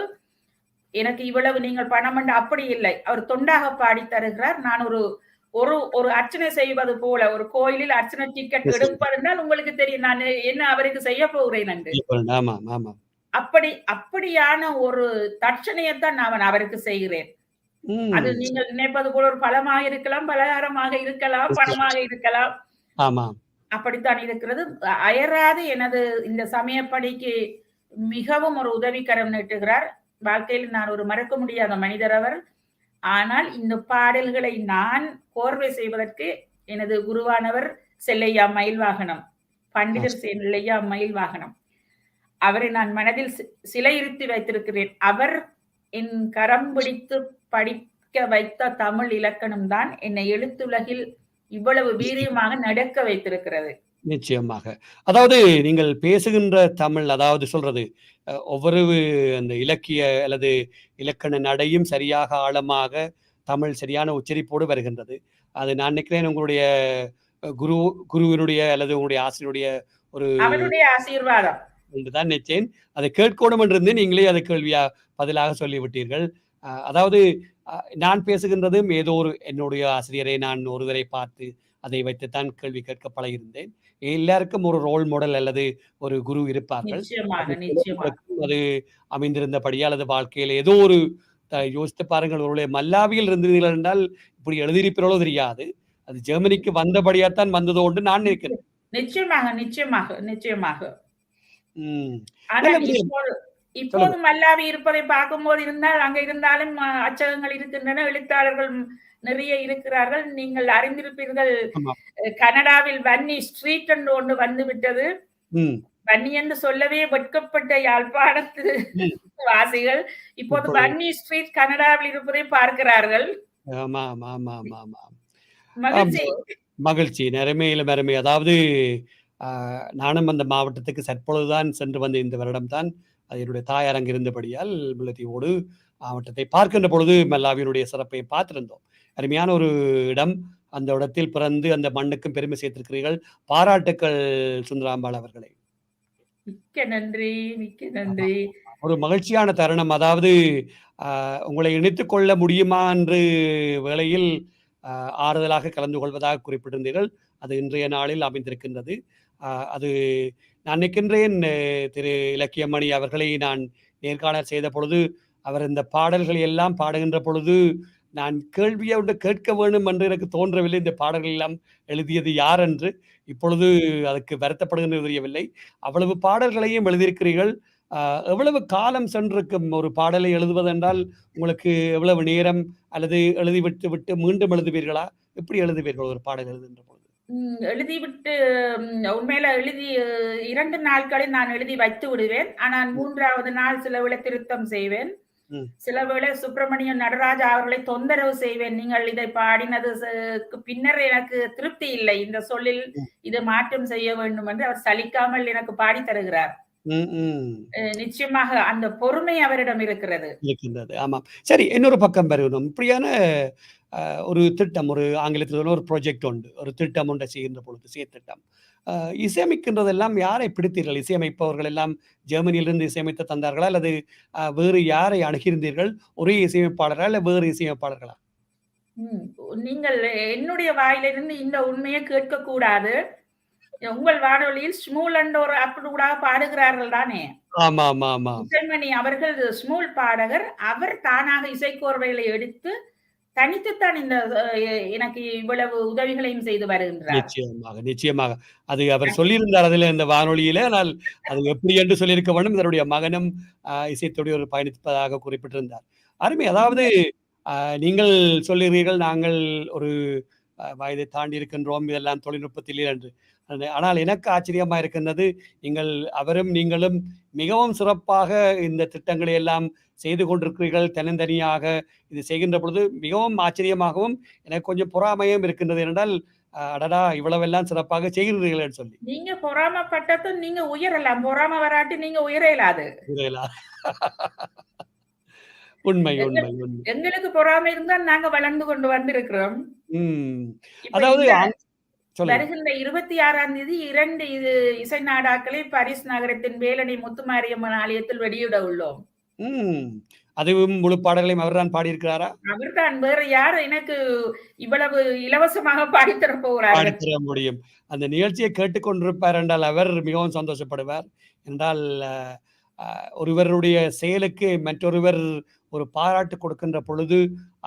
எனக்கு இவ்வளவு நீங்கள் பணம் என்று அப்படி இல்லை, அவர் தொண்டாக பாடி தருகிறார். நான் ஒரு அர்ச்சனை செய்வது போல ஒரு கோயிலில் அர்ச்சனை டிக்கெட் எடுப்பதுனால் உங்களுக்கு தெரியும் நான் என்ன அவருக்கு செய்ய போகிறேன் என்று. அப்படியான ஒரு தட்சணையத்தான் நான் அவருக்கு செய்கிறேன். அது ம். நீங்கள் நினைப்பது போல ஒரு பழமாக இருக்கலாம், பலகாரமாக இருக்கலாம், நிச்சயம். பணமாக இருக்கலாம். ஆமாம். அப்படித்தான் இருக்கிறது. அயராது எனது இந்த சமயப்பணிக்கு மிகவும் ஒரு உதவிக்கரம் நீட்டுகிறார். வாழ்க்கையில் நான் ஒரு மறக்க முடியாத மனிதர் அவர். ஆனால் இந்த பாடல்களை நான் கோர்வை செய்வதற்கு எனது குருவானவர் செல்லையா மயில்வாகனம். பண்டிதர் செல்லையா மயில்வாகனம். அவரை நான் மனதில் சிலையிருத்தி வைத்திருக்கிறேன். அவர் என் கரம் பிடித்து படிக்க வைத்த தமிழ் இலக்கணம் தான் என்னை எழுத்துலகில் இவ்வளவு வீரியமாக நடக்க வைத்திருக்கிறது. நிச்சயமாக. அதாவது நீங்கள் பேசுகின்ற தமிழ், அதாவது சொல்றது, ஒவ்வொரு அந்த இலக்கிய அல்லது இலக்கண நடையும் சரியாக ஆழமாக தமிழ் சரியான உச்சரிப்போடு வருகின்றது. அது நான் நினைக்கிறேன் உங்களுடைய குருவினுடைய அல்லது உங்களுடைய ஆசிரியருடைய ஒரு அவருடைய ஆசீர்வாதம். என்றுதான் நினைச்சேன். அதை கேட்கணும் என்றிருந்து நீங்களே அதை பதிலாக சொல்லிவிட்டீர்கள். அதாவது நான் பேசுகின்றதும் ஏதோ ஒரு என்னுடைய ஆசிரியரை நான் ஒருவரை பார்த்து அதை வைத்துத்தான் கேள்வி கேட்க பழகியிருந்தேன். எல்லாருக்கும் ஒரு ரோல் மாடல் அல்லது ஒரு குரு இருப்பார்கள். நிச்சயமாக, நிச்சயமாக. அது அமைந்திருந்தபடியால் அல்லது வாழ்க்கையில ஏதோ ஒரு யோசித்து பாருங்கள், ஒருவேளை மல்லாவியில் இருந்தீர்கள் என்றால் இப்படி எழுதியிருப்பீர்களோ தெரியாது. அது ஜெர்மனிக்கு வந்தபடியாத்தான் வந்ததோ என்று நான் நினைக்கிறேன். நிச்சயமாக, நிச்சயமாக, நிச்சயமாக. ம். ஆனால் இப்போது மல்லாவி இருப்பதை பார்க்கும்போது அங்க இருந்தாலும் அச்சகங்கள் இருக்கின்றன, எழுத்தாளர்கள் நிறைய இருக்கிறார்கள். நீங்கள் அறிந்திருப்பீர்கள், கனடாவில் வன்னி ஸ்ட்ரீட் என்று ஒன்று வந்து விட்டது. வன்னி என்று சொல்லவே வெட்கப்பட்ட யாழ்ப்பாணத்து வாசிகள் இப்போது வன்னி ஸ்ட்ரீட் கனடாவில் இருப்பதை பார்க்கிறார்கள். மகிழ்ச்சி, அருமை. அதாவது நானும் அந்த மாவட்டத்துக்கு சற்பொழுதுதான் சென்று வந்த இந்த வருடம் தான் அது என்னுடைய தாயார் அங்கு இருந்தபடியால் முல்லைத்தீவோடு மாவட்டத்தை பார்க்கின்ற பொழுது மல்லாவியினுடைய சிறப்பை பார்த்திருந்தோம். அருமையான ஒரு இடம். அந்த இடத்தில் பிறந்து அந்த மண்ணுக்கும் பெருமை சேர்த்திருக்கிறீர்கள். பாராட்டுக்கள் சுந்தராம்பாள் அவர்களை. மிக்க நன்றி, மிக்க நன்றி. ஒரு மகிழ்ச்சியான தருணம். அதாவது உங்களை இணைத்துக் கொள்ள முடியுமா என்று வேளையில் ஆறுதலாக கலந்து கொள்வதாக குறிப்பிட்டிருந்தீர்கள். அது இன்றைய நாளில் அமைந்திருக்கின்றது. அது நான் நினைக்கின்றேன், திரு இலக்கியமணி அவர்களை நான் நேர்காணல் செய்த பொழுது அவர் இந்த பாடல்களை எல்லாம் பாடுகின்ற பொழுது நான் கேள்வியை ஒன்று கேட்க வேண்டும் என்று எனக்கு தோன்றவில்லை. இந்த பாடல்கள் எல்லாம் எழுதியது யார் என்று இப்பொழுது அதுக்கு வருத்தப்படுகின்றது தெரியவில்லை. அவ்வளவு பாடல்களையும் எழுதியிருக்கிறீர்கள். எவ்வளவு காலம் சென்றிருக்கும் ஒரு பாடலை எழுதுவதென்றால் உங்களுக்கு எவ்வளவு நேரம், அல்லது எழுதிவிட்டு விட்டு மீண்டும் எழுதுவீர்களா? எப்படி எழுதுவீர்கள் ஒரு பாடல் எழுதுகின்ற பொழுது? எழுதிவிட்டு உண்மையில 2 நாட்களில் நான் எழுதி வைத்து விடுவேன். ஆனால் 3வது நாள் சில வேளை திருத்தம் செய்வேன். சில வேளை சுப்பிரமணியம் நடராஜா அவர்களை தொந்தரவு செய்வேன். நீங்கள் இதை பாடினதுக்கு பின்னர் எனக்கு திருப்தி இல்லை, இந்த சொல்லில் இது மாற்றம் செய்ய வேண்டும் என்று அவர் சலிக்காமல் எனக்கு பாடி தருகிறார். நிச்சயமாக அந்த பொறுமை அவரிடம் இருக்கின்றது. ஆமாம். சரி, இன்னொரு பக்கம் பெறணும். இப்படியான ஒரு திட்டம், ஒரு ஆங்கிலத்தில் ஒரு ப்ராஜெக்ட் உண்டு, ஒரு திட்டம் ஒன்றை செய்கின்ற பொழுது செயற்திட்டம் இசையமைக்கின்றதெல்லாம் யாரை பிடித்தீர்கள்? இசையமைப்பவர்கள் எல்லாம் ஜெர்மனியிலிருந்து இசையமைத்து தந்தார்களா, அல்லது வேறு யாரை அணுகியிருந்தீர்கள்? ஒரே இசையமைப்பாளர்களா இல்ல வேறு இசையமைப்பாளர்களா? நீங்கள் என்னுடைய வாயிலிருந்து இந்த உண்மையை கேட்க கூடாது. உங்கள் வானொலியில் ஸ்மூல் அண்ட் ஒரு கூட பாடுகிறார்கள் தானே? ஆமா ஆமா ஆமா. இசைமணி அவர்கள் ஸ்மூல் பாடகர். அவர் தானாக இசைக்கோர்வைகளை எடுத்து தனித்துத்தான் இந்த எனக்கு இவ்வளவு உதவிகளையும் செய்து வருகின்றார். நிச்சயமாக, நிச்சயமாக. அது அவர் சொல்லியிருந்தார் அதில் இந்த வானொலியில. ஆனால் அது எப்படி என்று சொல்லியிருக்க வேண்டும். இதனுடைய மகனும் இசைத்துடைய ஒரு பயணிப்பதாக குறிப்பிட்டிருந்தார். அருமை. அதாவது நீங்கள் சொல்லுகிறீர்கள், நாங்கள் ஒரு வயதை தாண்டி இருக்கின்றோம், இதெல்லாம் தொழில்நுட்பத்தில் என்று. ஆனால் எனக்கு ஆச்சரியமா இருக்கின்றது, அவரும் நீங்களும் மிகவும் சிறப்பாக இந்த திட்டங்களை எல்லாம் செய்து கொண்டிருக்கிறீர்கள். தனித்தனியாக இது செய்கின்ற பொழுது மிகவும் ஆச்சரியமாகவும் எனக்கு கொஞ்சம் பொறாமையும் இருக்கின்றது. என்றால் அடடா, இவ்வளவெல்லாம் சிறப்பாக செய்கிறீர்கள் என்று சொல்லி. நீங்க பொறாமப்பட்டதும் நீங்க உயரலாம், பொறாம வராட்டி நீங்க உயரலாது. உண்மை உண்மை. எங்களுக்கு பொறாமை இருந்தால் நாங்க வளர்ந்து கொண்டு வந்திருக்கிறோம். அதாவது வருகின்ற 26ஆம் தேதி 2 இசை நாடாக்களை பாரிஸ் நகரத்தின் வேலனை முத்துமாரியம்மன் ஆலயத்தில் வெளியிட உள்ளோம். அதுவும் முழு பாடல்களையும் அவர்தான் பாடியிருக்கிறாரா? அவர்தான், வேற யார் எனக்கு இவ்வளவு இலவசமாக பாடித்தர போகிறார்கள்? பாடித்தர முடியும். அந்த நிகழ்ச்சியை கேட்டுக்கொண்டிருப்பார் என்றால் அவர் மிகவும் சந்தோஷப்படுவார். என்றால் ஒருவருடைய செயலுக்கு மற்றொருவர் ஒரு பாராட்டு கொடுக்கின்ற பொழுது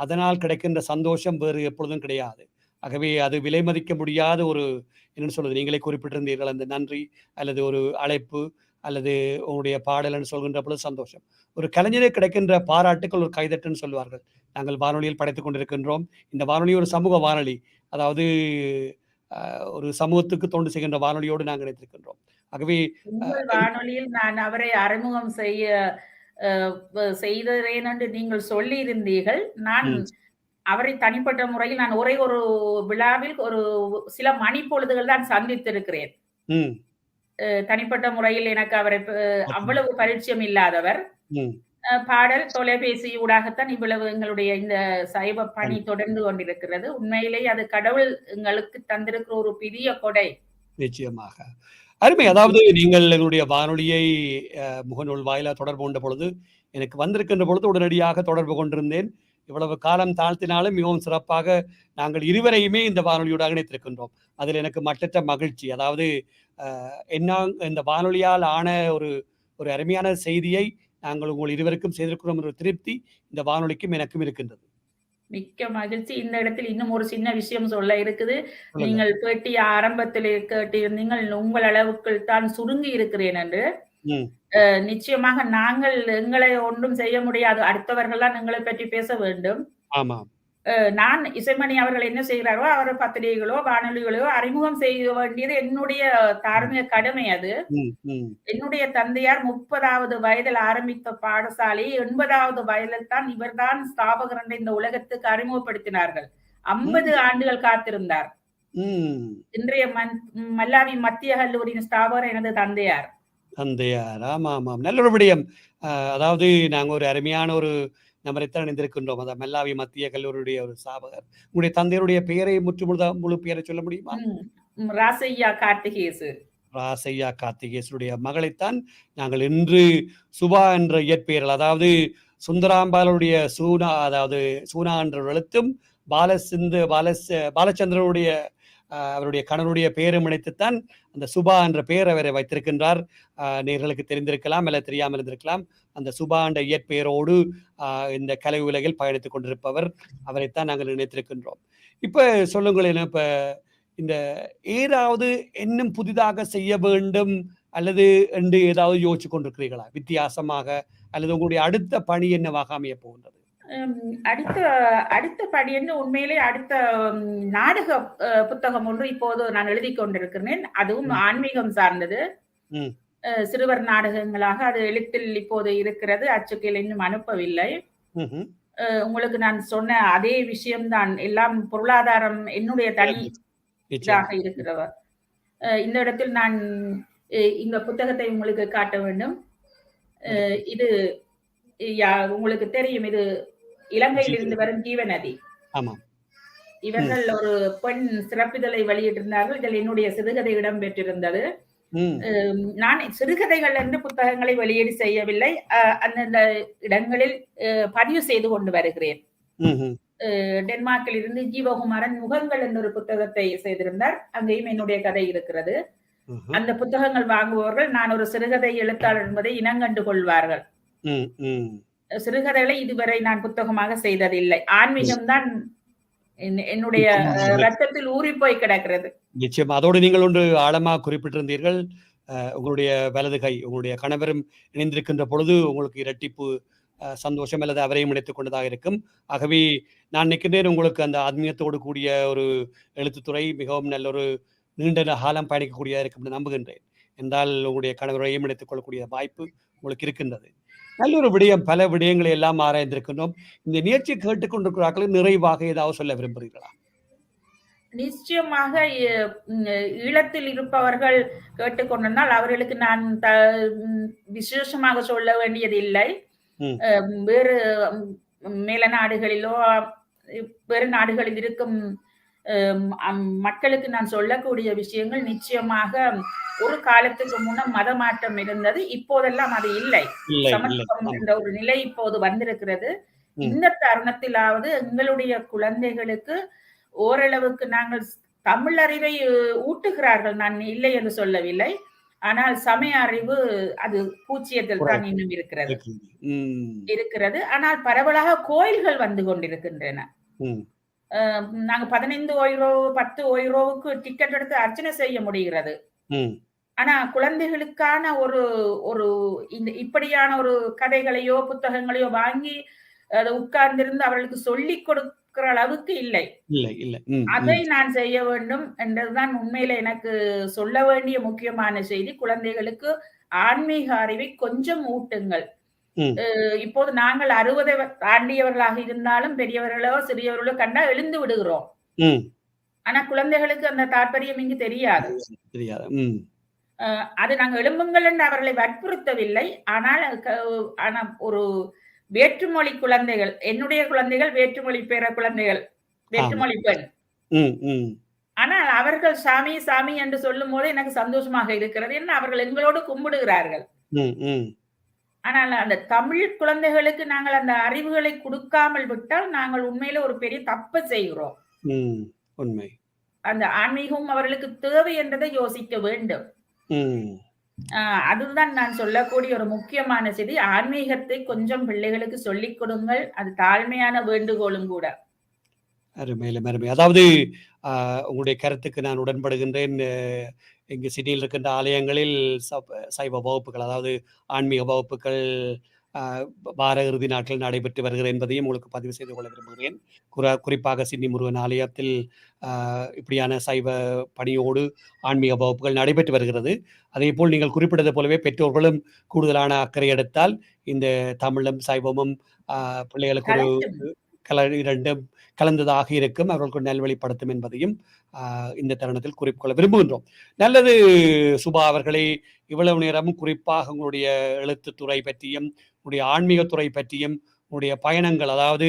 அதனால் கிடைக்கின்ற சந்தோஷம் வேறு எப்பொழுதும் கிடையாது. ஆகவே அது விலை மதிக்க முடியாத ஒரு என்னன்னு சொல்றது, நீங்களே குறிப்பிட்டிருந்தீர்கள் அந்த நன்றி அல்லது ஒரு அழைப்பு அல்லது உங்களுடைய பாடல்ன்னு சொல்கின்ற பொழுது சந்தோஷம். ஒரு கலைஞருக்கு கிடைக்கின்ற பாராட்டுக்கள் ஒரு கைதட்டுன்னு சொல்வார்கள். நாங்கள் வானொலியில் படைத்துக் கொண்டிருக்கின்றோம். இந்த வானொலி ஒரு சமூக வானொலி. அதாவது ஒரு சமூகத்துக்கு தொண்டு செய்கின்ற வானொலியோடு நாங்கள் இணைத்திருக்கின்றோம். ஆகவே உங்கள் வானொலியில் நான் அவரை அறிமுகம் செய்தேன் என்று நீங்கள் சொல்லியிருந்தீர்கள். நான் அவரை தனிப்பட்ட முறையில் நான் ஒரே ஒரு விழாவில் ஒரு சில மணிப்பொழுதுகள் தான் சந்தித்திருக்கிறேன். தனிப்பட்ட முறையில் எனக்கு அவரை அவ்வளவு பரிச்சயம் இல்லாதவர். பாடல் தொலைபேசி ஊடாகத்தான் இவ்வளவு எங்களுடைய இந்த சைவ பணி தொடர்ந்து கொண்டிருக்கிறது. உண்மையிலேயே அது கடவுள் எங்களுக்கு தந்திருக்கிற ஒரு பெரிய கொடை. நிச்சயமாக. அருமை. அதாவது நீங்கள் எங்களுடைய வானொலியை முகநூல் வாயிலா தொடர்பு கொண்ட பொழுது, எனக்கு வந்திருக்கின்ற பொழுது உடனடியாக தொடர்பு கொண்டிருந்தேன். இவ்வளவு காலம் தாழ்த்தினாலும் மிகவும் சிறப்பாக நாங்கள் இருவரையுமே இந்த வானொலியோடு இணைத்திருக்கின்றோம். அதில் எனக்கு மட்டற்ற மகிழ்ச்சி. அதாவது இந்த வானொலியால் ஆன ஒரு அருமையான செய்தியை நாங்கள் உங்கள் இருவருக்கும் செய்திருக்கிறோம் என்ற திருப்தி இந்த வானொலிக்கும் எனக்கும் இருக்கின்றது. மிக்க மகிழ்ச்சி. இந்த இடத்தில் இன்னும் ஒரு சின்ன விஷயம் சொல்ல இருக்குது. நீங்கள் பேட்டி ஆரம்பத்திலே கேட்டிருந்தீங்கள், உங்கள் அளவுக்குள் தான் சுருங்கி இருக்கிறேன் என்று. நிச்சயமாக நாங்கள் எங்களை ஒன்றும் செய்ய முடியாது. அடுத்தவர்கள் தான் எங்களை பற்றி பேச வேண்டும். ஆமாம். நான் இசைமணி அவர்கள் என்ன செய்கிறாரோ, அவர் பத்திரிகைகளோ, வானொலிகளோ அறிமுகம் செய்ய வேண்டியது என்னுடைய தார்மீக கடமை அது. என்னுடைய தந்தையார் 30வது வயதில் ஆரம்பித்த பாடசாலையை 80வது வயதில் தான் இவர்தான் ஸ்தாபகர் என்ற இந்த உலகத்துக்கு அறிமுகப்படுத்தினார்கள். 50 ஆண்டுகள் காத்திருந்தார். இன்றைய மல்லாவி மத்திய கல்லூரியின் ஸ்தாபகர் எனது தந்தையார். ஆமாம். நல்ல ஒரு விடயம். அதாவது நாங்க ஒரு அருமையான ஒரு நபரைத்தான் இணைந்திருக்கின்றோம். அதான் மல்லாவி மத்திய கல்லூரியுடைய ஒரு ஸ்தாபகர். உங்களுடைய தந்தையருடைய பெயரை முழு பெயரை சொல்ல முடியுமா? ராசையா கார்த்திகேசு. ராசையா கார்த்திகேசனுடைய மகளைத்தான் நாங்கள் இன்று சுபா என்ற இயற்பெயர்கள், அதாவது சுந்தராம்பாளுடைய சூனா, அதாவது சூனா என்ற எழுத்தும் பாலச்சந்திரனுடைய அவருடைய கணவருடைய பெயரும் இணைத்துத்தான் அந்த சுபா என்ற பெயர் அவரை வைத்திருக்கின்றார். நேர்களுக்கு தெரிந்திருக்கலாம், அல்ல தெரியாமல் இருந்திருக்கலாம். அந்த சுபா என்ற இயற்பெயரோடு இந்த கலை உலகில் பயணித்துக் கொண்டிருப்பவர். அவரைத்தான் நாங்கள் நினைத்திருக்கின்றோம். இப்ப சொல்லுங்களேன், இப்ப இந்த ஏதாவது இன்னும் புதிதாக செய்ய வேண்டும் அல்லது என்று ஏதாவது யோசிச்சு கொண்டிருக்கிறீர்களா வித்தியாசமாக, அல்லது உங்களுடைய அடுத்த பணி என்னவாக அமைய போகின்றது? அடுத்த படி என்ன, உண்மையிலே அடுத்த நாடக புத்தகம் ஒன்று இப்போது நான் எழுதி கொண்டிருக்கிறேன். அதுவும் ஆன்மீகம் சார்ந்தது. சிறுவர் நாடகங்களாக அது எழுத்தில் இப்போது இருக்கிறது. அச்சுக்கையில் இன்னும் அனுப்பவில்லை. உங்களுக்கு நான் சொன்ன அதே விஷயம்தான். எல்லாம் பொருளாதாரம் என்னுடைய தனி இதாக இருக்கிறவர். இந்த இடத்தில் நான் இந்த புத்தகத்தை உங்களுக்கு காட்ட வேண்டும். இது உங்களுக்கு தெரியும், இது இலங்கையில் இருந்து வரும் ஜீவநதி. இவர்கள் ஒரு பெண் சிறப்பிதழை வெளியிட்டிருந்தார்கள். இதில் என்னுடைய சிறுகதை இடம் பெற்றிருந்தது. நான் சிறுகதைகள் என்று புத்தகங்களை வெளியீடு செய்யவில்லை. அந்தந்த இடங்களில் பதிவு செய்து கொண்டு வருகிறேன். டென்மார்க்கில் இருந்து ஜீவகுமாரன் முகங்கள் என்ற ஒரு புத்தகத்தை செய்திருந்தார். அங்கேயும் என்னுடைய கதை இருக்கிறது. அந்த புத்தகங்கள் வாங்குபவர்கள் நான் ஒரு சிறுகதை எழுத்தாளர் என்பதை இனங்கண்டு கொள்வார்கள். சிறுகதைகளை இதுவரை நான் புத்தகமாக செய்ததில்லை. ஆன்மீகம் தான் என்னுடைய ரத்தத்தில் ஊறி போய் கிடக்கிறது. நிச்சயம். அதோடு நீங்கள் ஒன்று ஆழமாக குறிப்பிட்டிருந்தீர்கள். உங்களுடைய வலது கை, உங்களுடைய கணவரும் இணைந்திருக்கின்ற பொழுது உங்களுக்கு இரட்டிப்பு சந்தோஷம் அல்லது அவரையும் இணைத்துக் கொண்டதாக இருக்கும். ஆகவே நான் நினைக்கின்றேன், உங்களுக்கு அந்த ஆத்மீகத்தோடு கூடிய ஒரு எழுத்துத்துறை மிகவும் நல்ல ஒரு நீண்ட காலம் பயணிக்கக்கூடியதாக இருக்கும் என்று நம்புகின்றேன். என்றால் உங்களுடைய கணவரையும் இணைத்துக் கொள்ளக்கூடிய வாய்ப்பு உங்களுக்கு இருக்கின்றது. நல்ல ஒரு விடயம். பல விடயங்களை எல்லாம் ஆராய்ந்திருக்கின்றோம். இந்த நிகழ்ச்சி கேட்டுக்கொண்டிருக்கிறார்கள் நிறைவாக ஏதாவது சொல்ல விரும்புகிறீர்களா? நிச்சயமாக ஈழத்தில் இருப்பவர்கள் கேட்டுக்கொண்டால் அவர்களுக்கு நான் விசேஷமாக சொல்ல வேண்டியது இல்லை. வேறு மேல நாடுகளிலோ வேறு நாடுகளில் இருக்கும் மக்களுக்கு நான் சொல்லக்கூடிய விஷயங்கள், நிச்சயமாக ஒரு காலத்துக்கு முன்னம் மத மாற்றம் இருந்தது. இப்போதெல்லாம் அது இல்லை. சமத்துவம் என்ற ஒரு நிலை இப்போது வந்திருக்கிறது. இந்த தருணத்திலாவது எங்களுடைய குழந்தைகளுக்கு ஓரளவுக்கு நாங்கள் தமிழ் அறிவை ஊட்டுகிறார்கள். நான் இல்லை என்று சொல்லவில்லை. ஆனால் சமய அறிவு அது பூச்சியத்தில் தான் இன்னும் இருக்கிறது. ஆனால் பரவலாக கோயில்கள் வந்து கொண்டிருக்கின்றன. நாங்க 15 €, 10 €க்கு டிக்கெட் எடுத்து அர்ச்சனை செய்ய முடிகிறது. ஆனா குழந்தைகளுக்கான ஒரு இப்படியான ஒரு கதைகளையோ புத்தகங்களையோ வாங்கி அதை உட்கார்ந்திருந்து அவர்களுக்கு சொல்லிக் கொடுக்கிற அளவுக்கு இல்லை. அதை நான் செய்ய வேண்டும் என்றதுதான் உண்மையில எனக்கு சொல்ல வேண்டிய முக்கியமான செய்தி. குழந்தைகளுக்கு ஆன்மீக அறிவை கொஞ்சம் ஊட்டுங்கள். இப்போது நாங்கள் 60 தாண்டியவர்களாக இருந்தாலும் பெரியவர்களோ சிறியவர்களோ கண்டா எழுந்து விடுகிறோம். ஆனா குழந்தைகளுக்கு அந்த தாற்பயம் இங்கு தெரியாது. அது நாங்கள் எழும்புங்கள் என்று அவர்களை வற்புறுத்தவில்லை. ஆனால் ஒரு வேற்றுமொழி குழந்தைகள், என்னுடைய குழந்தைகள் வேற்றுமொழி பேர குழந்தைகள், வேற்றுமொழி பெண். ஆனால் அவர்கள் சாமி சாமி என்று சொல்லும் போது எனக்கு சந்தோஷமாக இருக்கிறது. என்ன அவர்கள் எங்களோடு கும்பிடுகிறார்கள். ஆனால் அந்த தமிழ் குழந்தைகளுக்கு நாங்கள் அந்த அறிவுகளை கொடுக்காமல் விட்டால் நாங்கள் உண்மையில ஒரு பெரிய தப்பு செய்கிறோம். உண்மை. அந்த ஆன்மீகம் அவர்களுக்கு தேவை என்றதை யோசிக்க வேண்டும். அதுதான் நான் சொல்லக்கூடிய ஒரு முக்கியமான செய்தி. ஆன்மீகத்தை கொஞ்சம் பிள்ளைகளுக்கு சொல்லிக் கொடுங்கள். அது தாழ்மையான வேண்டுகோளும் கூட. அருமை. அதாவது உங்களுடைய கருத்துக்கு நான் உடன்படுகின்றேன். இங்கு சிட்டியில் இருக்கின்ற ஆலயங்களில் சைவ வகுப்புகள், அதாவது ஆன்மீக வகுப்புகள் வார இறுதி நாட்கள் நடைபெற்று வருகிறது என்பதையும் உங்களுக்கு பதிவு செய்து கொள்ள விரும்புகிறேன். குறிப்பாக சிட்னி முருகன் ஆலயத்தில் இப்படியான சைவ பணியோடு ஆன்மீக வகுப்புகள் நடைபெற்று வருகிறது. அதே போல் நீங்கள் குறிப்பிட்டது போலவே பெற்றோர்களும் கூடுதலான அக்கறை எடுத்தால் இந்த தமிழும் சைவமும் பிள்ளைகளுக்கு ஒரு இரண்டும் கலந்ததாக இருக்கும், அவர்களுக்கு நல்வழிப்படுத்தும் என்பதையும் இந்த தருணத்தில் குறிப்பிட விரும்புகின்றோம். நல்லது சுபா அவர்களே, இவ்வளவு நேரமும் குறிப்பாக உங்களுடைய எழுத்துத்துறை பற்றியும் உங்களுடைய ஆன்மீகத்துறை பற்றியும் உங்களுடைய பயணங்கள், அதாவது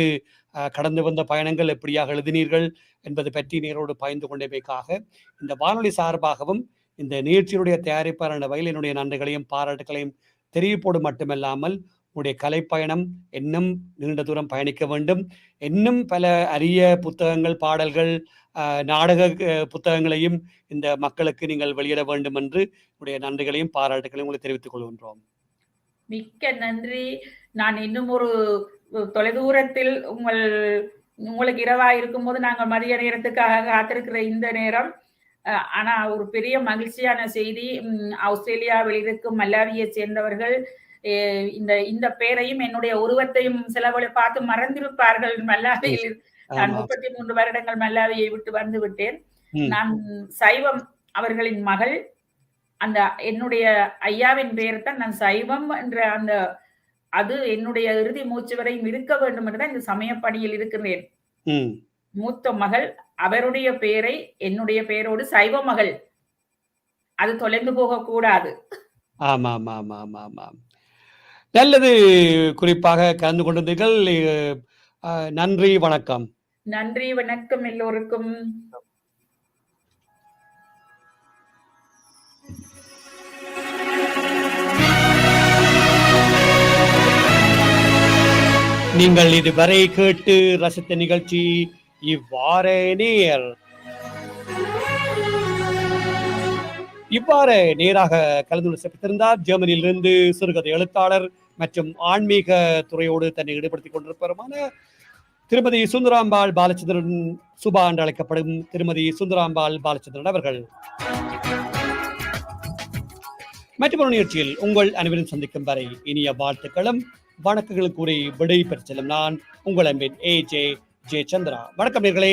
கடந்து வந்த பயணங்கள் எப்படியாக எழுதினீர்கள் என்பது பற்றி நேரோடு பகிர்ந்து கொண்டமைக்காக இந்த வானொலி சார்பாகவும் இந்த நிகழ்ச்சியுடைய தயாரிப்பாளர் என்ற வகையில் என்னுடைய நன்றிகளையும் பாராட்டுகளையும் தெரிவிப்போடு மட்டுமல்லாமல் உங்களுடைய கலைப்பயணம் இன்னும் நீண்ட தூரம் பயணிக்க வேண்டும், இன்னும் பல அரிய புத்தகங்கள், பாடல்கள், நாடக புத்தகங்களையும் இந்த மக்களுக்கு நீங்கள் வெளியிட வேண்டும் என்று உங்களுடைய நன்றிகளையும் பாராட்டுகளையும் உங்களை தெரிவித்துக் கொள்கின்றோம். மிக்க நன்றி. நான் இன்னும் ஒரு தொலைதூரத்தில் உங்களுக்கு இரவா இருக்கும்போது நாங்கள் மதிய நேரத்துக்காக காத்திருக்கிற இந்த நேரம், ஆனா ஒரு பெரிய மகிழ்ச்சியான செய்தி. ஆஸ்திரேலியாவில் இருக்கும் மல்லாவியை சேர்ந்தவர்கள் இந்த பேரையும் என்னுடைய உருவத்தையும் சிலவளை பார்த்து மறந்திருப்பார்கள். மல்லாவியில் நான் 33 வருடங்கள் மல்லாவியை விட்டு வந்து விட்டேன். நான் சைவம் அவர்களின் மகள். அந்த என்னுடைய ஐயாவின் பெயர் தான் நான் சைவம் என்ற அது என்னுடைய இறுதி மூச்சு வரையும் இருக்க வேண்டும் என்றுதான் இந்த சமயப்பணியில் இருக்கிறேன். மூத்த மகள், அவருடைய பெயரை என்னுடைய பெயரோடு சைவ மகள், அது தொலைந்து போக கூடாது. ஆமா ஆமா ஆமா ஆமா ஆமா. நல்லது. குறிப்பாக கலந்து கொண்டிருந்தீர்கள். நன்றி, வணக்கம். நன்றி, வணக்கம் எல்லோருக்கும். நீங்கள் இதுவரை கேட்டு ரசித்த நிகழ்ச்சி இவ்வாறே நேர். இவ்வாறு நேராக கலந்து சிறப்பித்திருந்தார் ஜெர்மனியிலிருந்து சிறுகதை எழுத்தாளர் மற்றும் ஆன்மீக துறையோடு தன்னை ஈடுபடுத்திக் கொண்டிருப்பவருமான திருமதி சுந்தராம்பாள் பாலச்சந்திரன், சுபா என்று அழைக்கப்படும் திருமதி சுந்தராம்பாள் பாலச்சந்திரன் அவர்கள். மற்றொரு நிகழ்ச்சியில் உங்கள் அனைவரும் சந்திக்கும் வரை இனிய வாழ்த்துக்களும் வணக்கங்கள் கூறி விடை பெற்று செல்லும் நான் உங்கள் அன்பின் AJ சந்திரா. வணக்கம் நேர்களே.